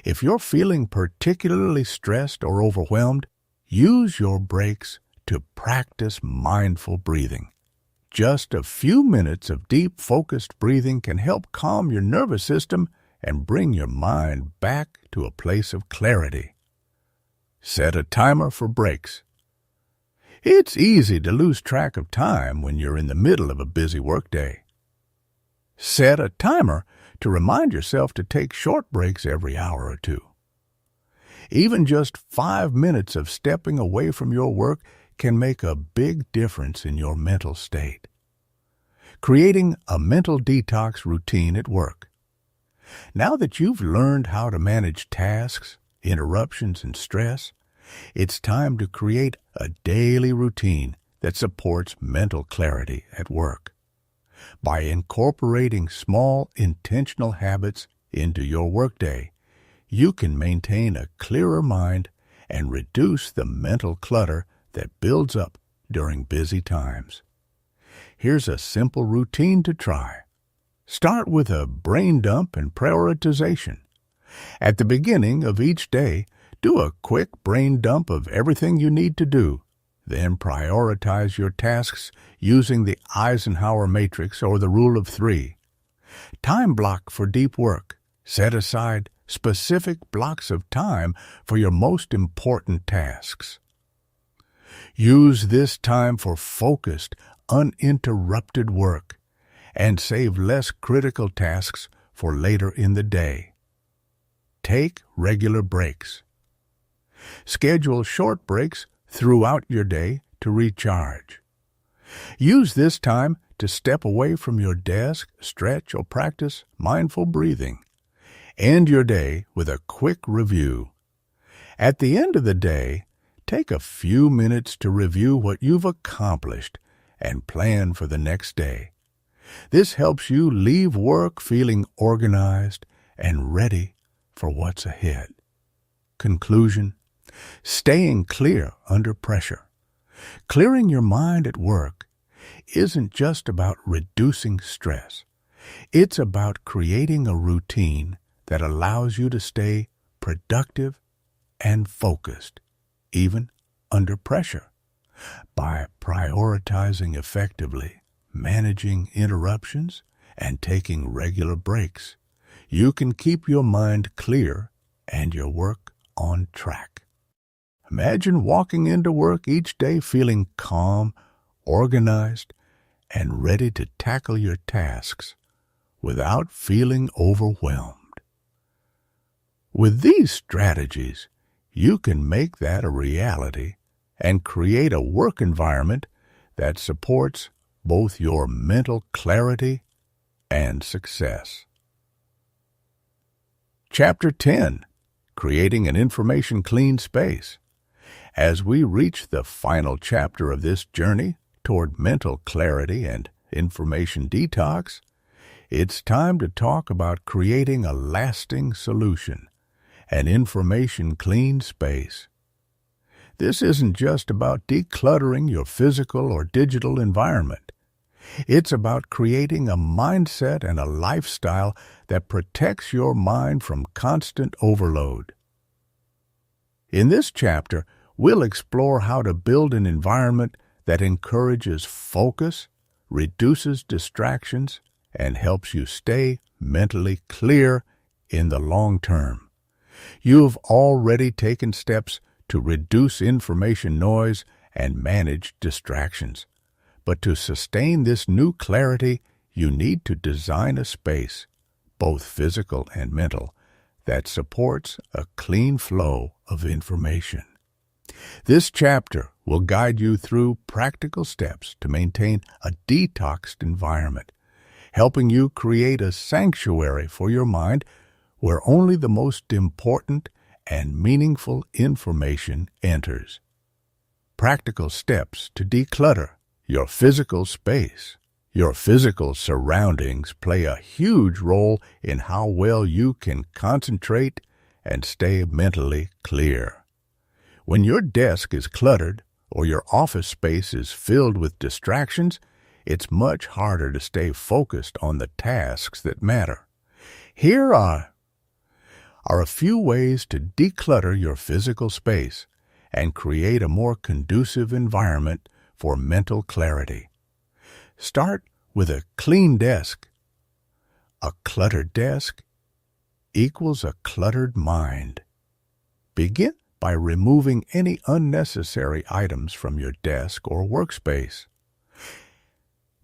If you're feeling particularly stressed or overwhelmed, use your breaks to practice mindful breathing. Just a few minutes of deep, focused breathing can help calm your nervous system and bring your mind back to a place of clarity. Set a timer for breaks. It's easy to lose track of time when you're in the middle of a busy workday. Set a timer to remind yourself to take short breaks every hour or two. Even just 5 minutes of stepping away from your work can make a big difference in your mental state. Creating a mental detox routine at work. Now that you've learned how to manage tasks, interruptions, and stress, it's time to create a daily routine that supports mental clarity at work. By incorporating small, intentional habits into your workday, you can maintain a clearer mind and reduce the mental clutter that builds up during busy times. Here's a simple routine to try. Start with a brain dump and prioritization. At the beginning of each day, do a quick brain dump of everything you need to do. Then prioritize your tasks using the Eisenhower matrix or the rule of 3. Time block for deep work. Set aside specific blocks of time for your most important tasks. Use this time for focused, uninterrupted work and save less critical tasks for later in the day. Take regular breaks. Schedule short breaks throughout your day to recharge. Use this time to step away from your desk, stretch, or practice mindful breathing. End your day with a quick review. At the end of the day, take a few minutes to review what you've accomplished and plan for the next day. This helps you leave work feeling organized and ready for what's ahead. Conclusion: staying clear under pressure. Clearing your mind at work isn't just about reducing stress. It's about creating a routine that allows you to stay productive and focused, even under pressure. By prioritizing effectively, managing interruptions, and taking regular breaks, you can keep your mind clear and your work on track. Imagine walking into work each day feeling calm, organized, and ready to tackle your tasks without feeling overwhelmed. With these strategies, you can make that a reality and create a work environment that supports both your mental clarity and success. Chapter 10, Creating an Information Clean Space. As we reach the final chapter of this journey toward mental clarity and information detox, it's time to talk about creating a lasting solution, an information clean space. This isn't just about decluttering your physical or digital environment. It's about creating a mindset and a lifestyle that protects your mind from constant overload. In this chapter, we'll explore how to build an environment that encourages focus, reduces distractions, and helps you stay mentally clear in the long term. You've already taken steps to reduce information noise and manage distractions. But to sustain this new clarity, you need to design a space, both physical and mental, that supports a clean flow of information. This chapter will guide you through practical steps to maintain a detoxed environment, helping you create a sanctuary for your mind where only the most important and meaningful information enters. Practical steps to declutter your physical space. Your physical surroundings play a huge role in how well you can concentrate and stay mentally clear. When your desk is cluttered or your office space is filled with distractions, it's much harder to stay focused on the tasks that matter. Here are a few ways to declutter your physical space and create a more conducive environment for mental clarity. Start with a clean desk. A cluttered desk equals a cluttered mind. Begin by removing any unnecessary items from your desk or workspace.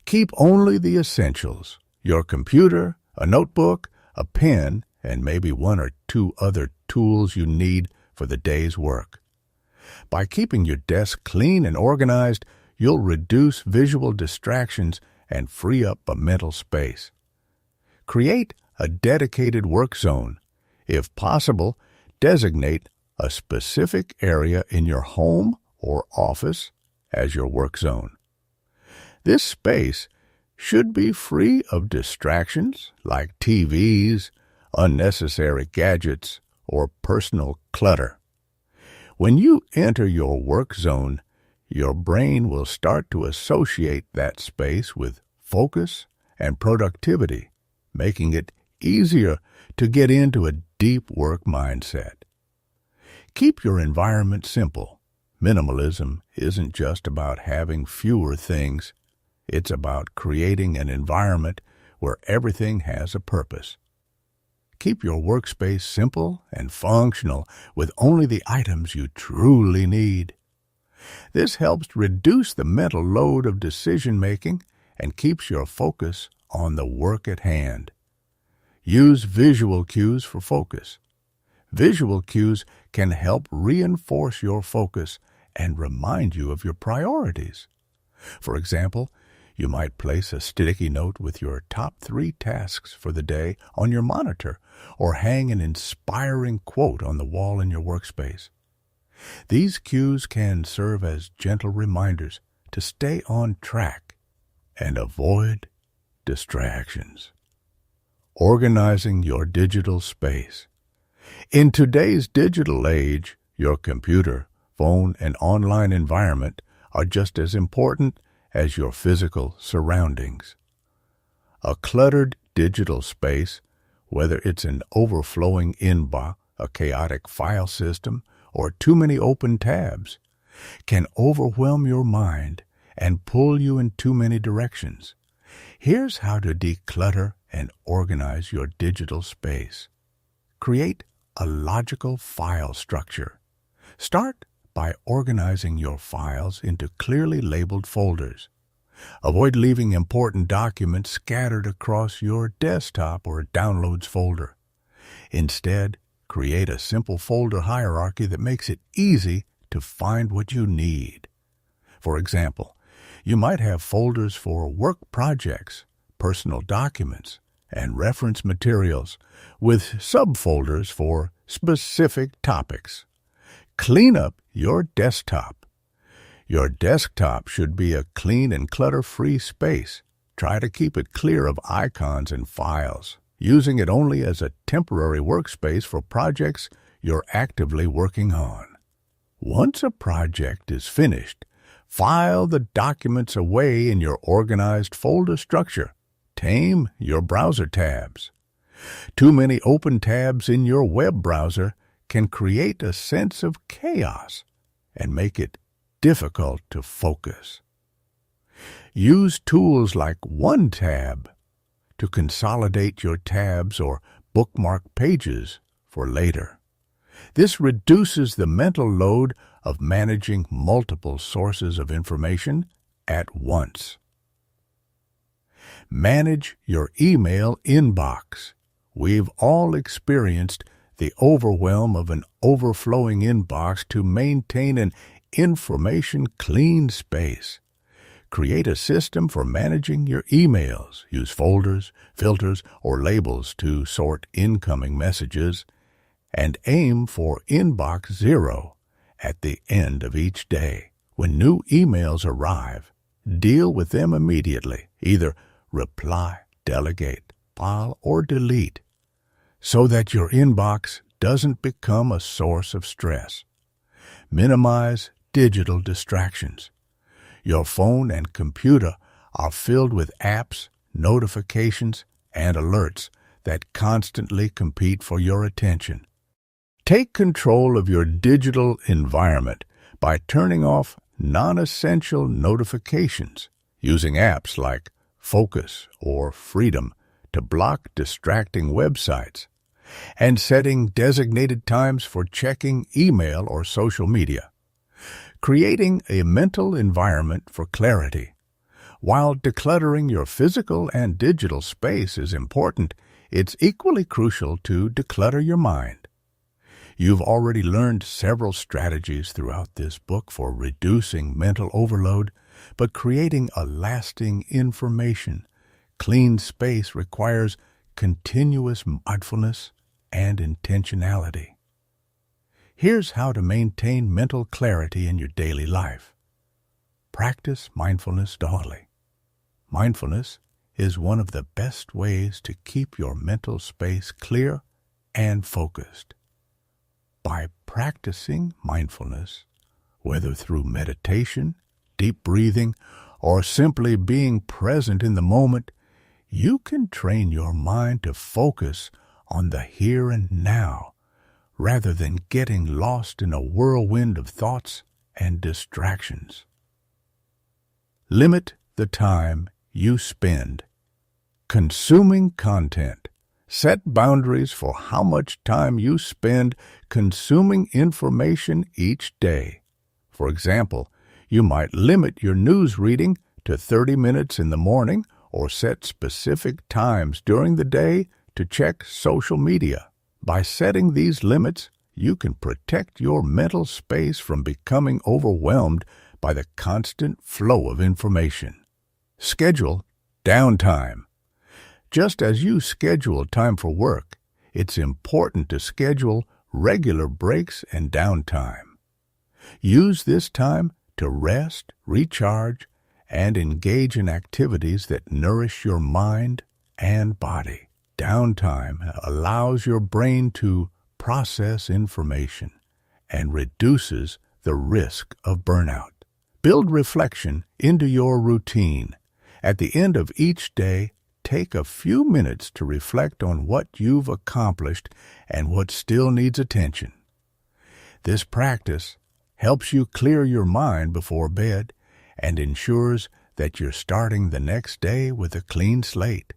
Keep only the essentials: your computer, a notebook, a pen, and maybe one or two other tools you need for the day's work. By keeping your desk clean and organized, you'll reduce visual distractions and free up a mental space. Create a dedicated work zone. If possible, designate a specific area in your home or office as your work zone. This space should be free of distractions like TVs, unnecessary gadgets, or personal clutter. When you enter your work zone, your brain will start to associate that space with focus and productivity, making it easier to get into a deep work mindset. Keep your environment simple. Minimalism isn't just about having fewer things. It's about creating an environment where everything has a purpose. Keep your workspace simple and functional with only the items you truly need. This helps reduce the mental load of decision-making and keeps your focus on the work at hand. Use visual cues for focus. Visual cues can help reinforce your focus and remind you of your priorities. For example, you might place a sticky note with your top 3 tasks for the day on your monitor, or hang an inspiring quote on the wall in your workspace. These cues can serve as gentle reminders to stay on track and avoid distractions. Organizing your digital space. In today's digital age, your computer, phone, and online environment are just as important as your physical surroundings. A cluttered digital space, whether it's an overflowing inbox, a chaotic file system, or too many open tabs, can overwhelm your mind and pull you in too many directions. Here's how to declutter and organize your digital space. Create a logical file structure. Start by organizing your files into clearly labeled folders. Avoid leaving important documents scattered across your desktop or downloads folder. Instead, create a simple folder hierarchy that makes it easy to find what you need. For example, you might have folders for work projects, personal documents, and reference materials, with subfolders for specific topics. Clean up your desktop. Your desktop should be a clean and clutter-free space. Try to keep it clear of icons and files, using it only as a temporary workspace for projects you're actively working on. Once a project is finished, file the documents away in your organized folder structure. Tame your browser tabs. Too many open tabs in your web browser can create a sense of chaos and make it difficult to focus. Use tools like OneTab to consolidate your tabs or bookmark pages for later. This reduces the mental load of managing multiple sources of information at once. Manage your email inbox. We've all experienced the overwhelm of an overflowing inbox. To maintain an information-clean space, create a system for managing your emails. Use folders, filters, or labels to sort incoming messages, and aim for inbox 0 at the end of each day. When new emails arrive, deal with them immediately. Either reply, delegate, file, or delete, so that your inbox doesn't become a source of stress. Minimize digital distractions. Your phone and computer are filled with apps, notifications, and alerts that constantly compete for your attention. Take control of your digital environment by turning off non-essential notifications, using apps like Focus or Freedom to block distracting websites, and setting designated times for checking email or social media. Creating a mental environment for clarity. While decluttering your physical and digital space is important, it's equally crucial to declutter your mind. You've already learned several strategies throughout this book for reducing mental overload, but creating a lasting information clean space requires continuous mindfulness and intentionality. Here's how to maintain mental clarity in your daily life. Practice mindfulness daily. Mindfulness is one of the best ways to keep your mental space clear and focused. By practicing mindfulness, whether through meditation, deep breathing, or simply being present in the moment, you can train your mind to focus on the here and now, rather than getting lost in a whirlwind of thoughts and distractions. Limit the time you spend consuming content. Set boundaries for how much time you spend consuming information each day. For example, you might limit your news reading to 30 minutes in the morning, or set specific times during the day to check social media. By setting these limits, you can protect your mental space from becoming overwhelmed by the constant flow of information. Schedule downtime. Just as you schedule time for work, it's important to schedule regular breaks and downtime. Use this time to rest, recharge, and engage in activities that nourish your mind and body. Downtime allows your brain to process information and reduces the risk of burnout. Build reflection into your routine. At the end of each day, take a few minutes to reflect on what you've accomplished and what still needs attention. This practice helps you clear your mind before bed and ensures that you're starting the next day with a clean slate.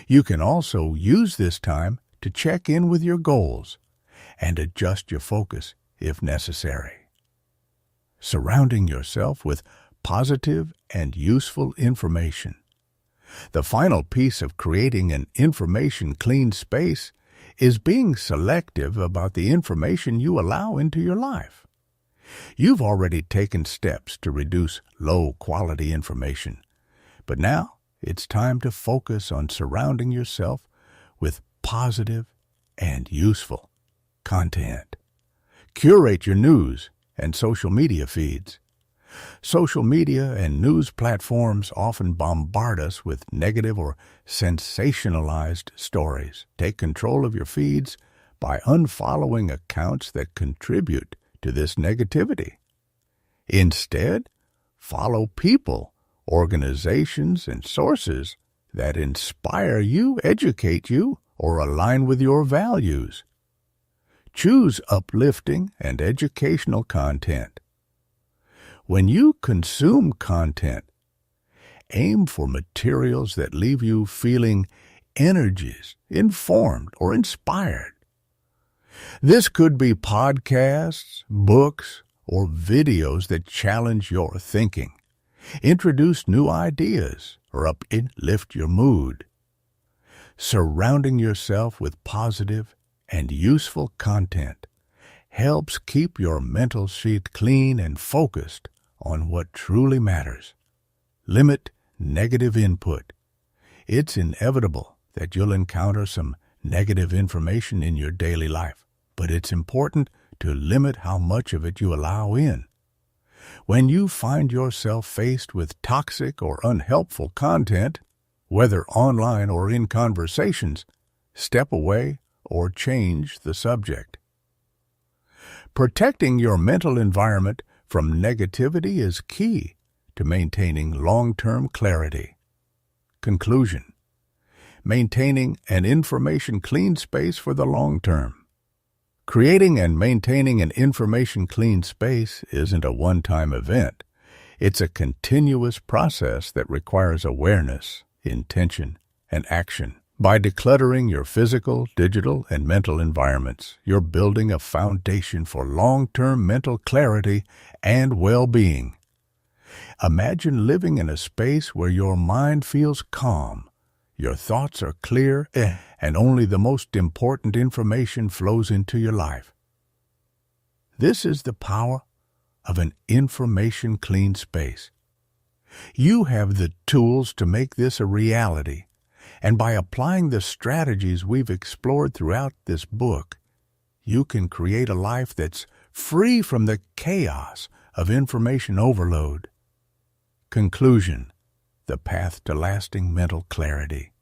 You can also use this time to check in with your goals and adjust your focus if necessary. Surrounding yourself with positive and useful information. The final piece of creating an information-clean space is being selective about the information you allow into your life. You've already taken steps to reduce low-quality information, but now it's time to focus on surrounding yourself with positive and useful content. Curate your news and social media feeds. Social media and news platforms often bombard us with negative or sensationalized stories. Take control of your feeds by unfollowing accounts that contribute to this negativity. Instead, follow people, organizations, and sources that inspire you, educate you, or align with your values. Choose uplifting and educational content. When you consume content, aim for materials that leave you feeling energized, informed, or inspired. This could be podcasts, books, or videos that challenge your thinking, introduce new ideas, or uplift your mood. Surrounding yourself with positive and useful content helps keep your mental sheet clean and focused on what truly matters. Limit negative input. It's inevitable that you'll encounter some negative information in your daily life, but it's important to limit how much of it you allow in. When you find yourself faced with toxic or unhelpful content, whether online or in conversations, step away or change the subject. Protecting your mental environment from negativity is key to maintaining long-term clarity. Conclusion: maintaining an information-clean space for the long term. Creating and maintaining an information-clean space isn't a one-time event. It's a continuous process that requires awareness, intention, and action. By decluttering your physical, digital, and mental environments, you're building a foundation for long-term mental clarity and well-being. Imagine living in a space where your mind feels calm, your thoughts are clear, and only the most important information flows into your life. This is the power of an information-clean space. You have the tools to make this a reality, and by applying the strategies we've explored throughout this book, you can create a life that's free from the chaos of information overload. Conclusion: the path to lasting mental clarity.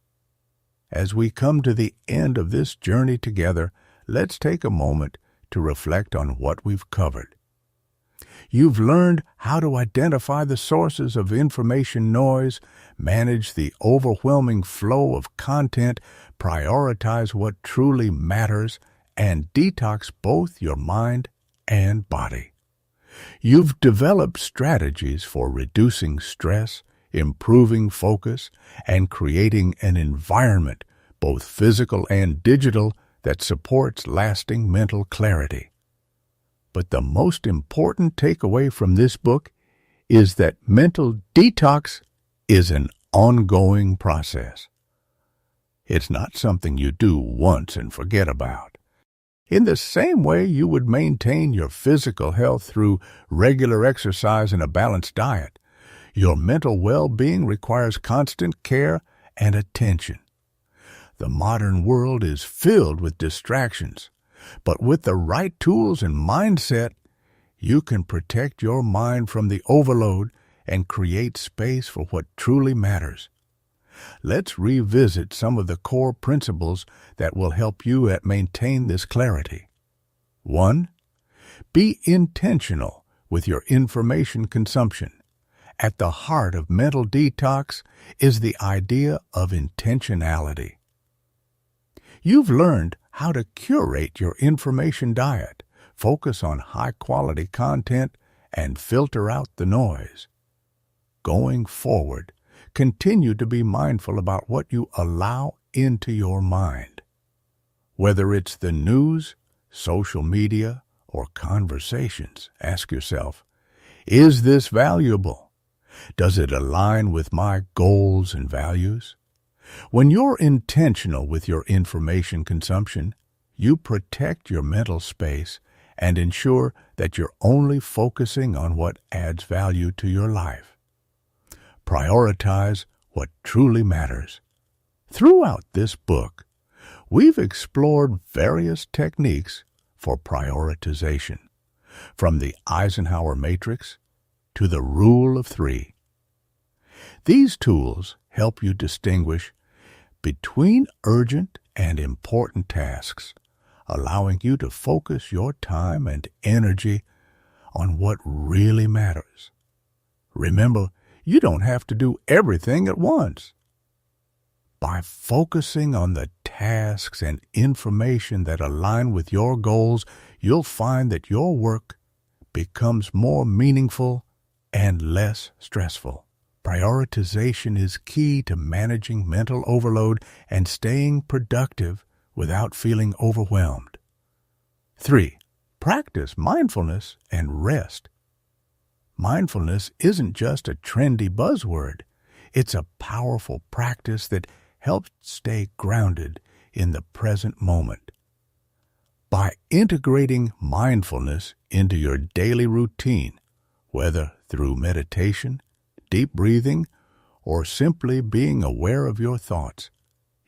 As we come to the end of this journey together, let's take a moment to reflect on what we've covered. You've learned how to identify the sources of information noise, manage the overwhelming flow of content, prioritize what truly matters, and detox both your mind and body. You've developed strategies for reducing stress, improving focus, and creating an environment, both physical and digital, that supports lasting mental clarity. But the most important takeaway from this book is that mental detox is an ongoing process. It's not something you do once and forget about. In the same way you would maintain your physical health through regular exercise and a balanced diet, your mental well-being requires constant care and attention. The modern world is filled with distractions, but with the right tools and mindset, you can protect your mind from the overload and create space for what truly matters. Let's revisit some of the core principles that will help you maintain this clarity. 1. Be intentional with your information consumption. At the heart of mental detox is the idea of intentionality. You've learned how to curate your information diet, focus on high-quality content, and filter out the noise. Going forward, continue to be mindful about what you allow into your mind. Whether it's the news, social media, or conversations, ask yourself, is this valuable? Does it align with my goals and values? When you're intentional with your information consumption, you protect your mental space and ensure that you're only focusing on what adds value to your life. Prioritize what truly matters. Throughout this book, we've explored various techniques for prioritization, from the Eisenhower matrix to the rule of 3. These tools help you distinguish between urgent and important tasks, allowing you to focus your time and energy on what really matters. Remember, you don't have to do everything at once. By focusing on the tasks and information that align with your goals, you'll find that your work becomes more meaningful and less stressful. Prioritization is key to managing mental overload and staying productive without feeling overwhelmed. 3. Practice mindfulness and rest. Mindfulness isn't just a trendy buzzword. It's a powerful practice that helps stay grounded in the present moment. By integrating mindfulness into your daily routine, whether through meditation, deep breathing, or simply being aware of your thoughts,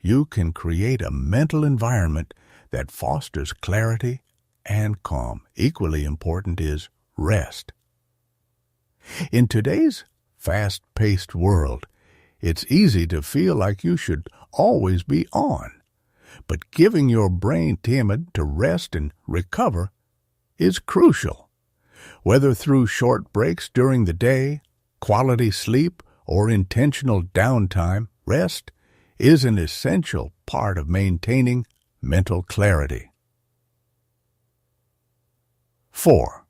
you can create a mental environment that fosters clarity and calm. Equally important is rest. In today's fast-paced world, it's easy to feel like you should always be on, but giving your brain time to rest and recover is crucial. Whether through short breaks during the day, quality sleep, or intentional downtime, rest is an essential part of maintaining mental clarity. 4.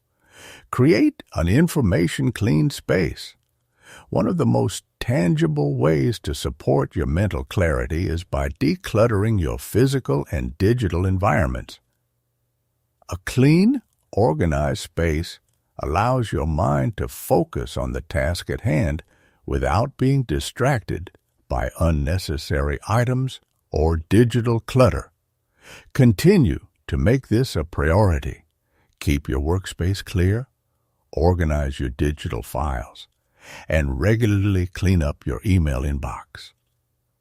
Create an information-clean space. One of the most tangible ways to support your mental clarity is by decluttering your physical and digital environments. A clean, organized space allows your mind to focus on the task at hand without being distracted by unnecessary items or digital clutter. Continue to make this a priority. Keep your workspace clear, organize your digital files, and regularly clean up your email inbox.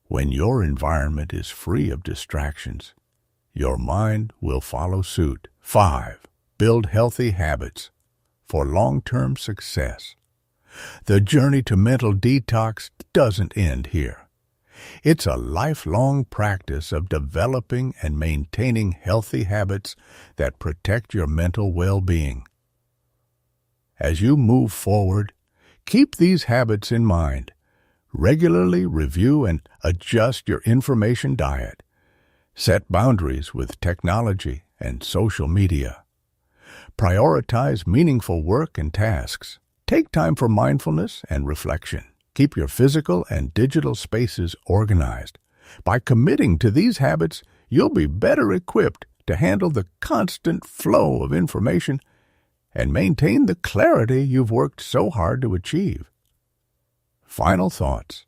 When your environment is free of distractions, your mind will follow suit. 5. Build healthy habits for long-term success. The journey to mental detox doesn't end here. It's a lifelong practice of developing and maintaining healthy habits that protect your mental well-being. As you move forward, keep these habits in mind. Regularly review and adjust your information diet. Set boundaries with technology and social media. Prioritize meaningful work and tasks. Take time for mindfulness and reflection. Keep your physical and digital spaces organized. By committing to these habits, you'll be better equipped to handle the constant flow of information and maintain the clarity you've worked so hard to achieve. Final thoughts.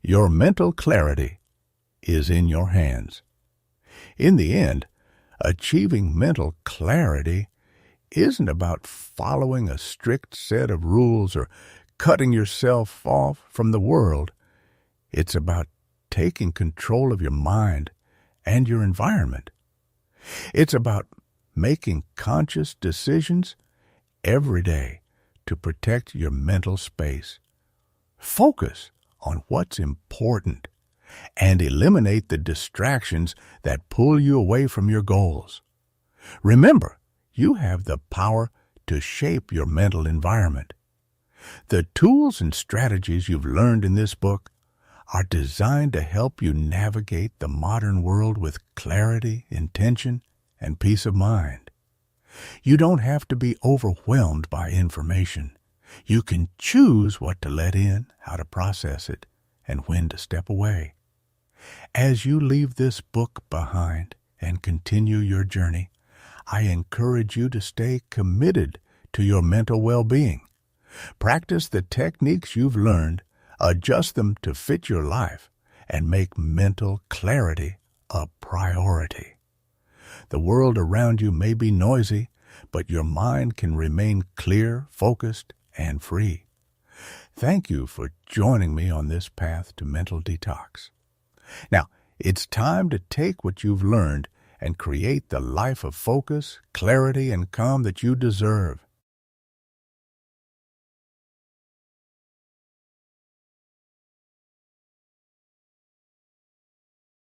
Your mental clarity is in your hands. In the end, achieving mental clarity isn't about following a strict set of rules or cutting yourself off from the world. It's about taking control of your mind and your environment. It's about making conscious decisions every day to protect your mental space. Focus on what's important and eliminate the distractions that pull you away from your goals. Remember, you have the power to shape your mental environment. The tools and strategies you've learned in this book are designed to help you navigate the modern world with clarity, intention, and peace of mind. You don't have to be overwhelmed by information. You can choose what to let in, how to process it, and when to step away. As you leave this book behind and continue your journey, I encourage you to stay committed to your mental well-being. Practice the techniques you've learned, adjust them to fit your life, and make mental clarity a priority. The world around you may be noisy, but your mind can remain clear, focused, and free. Thank you for joining me on this path to mental detox. Now, it's time to take what you've learned and create the life of focus, clarity, and calm that you deserve.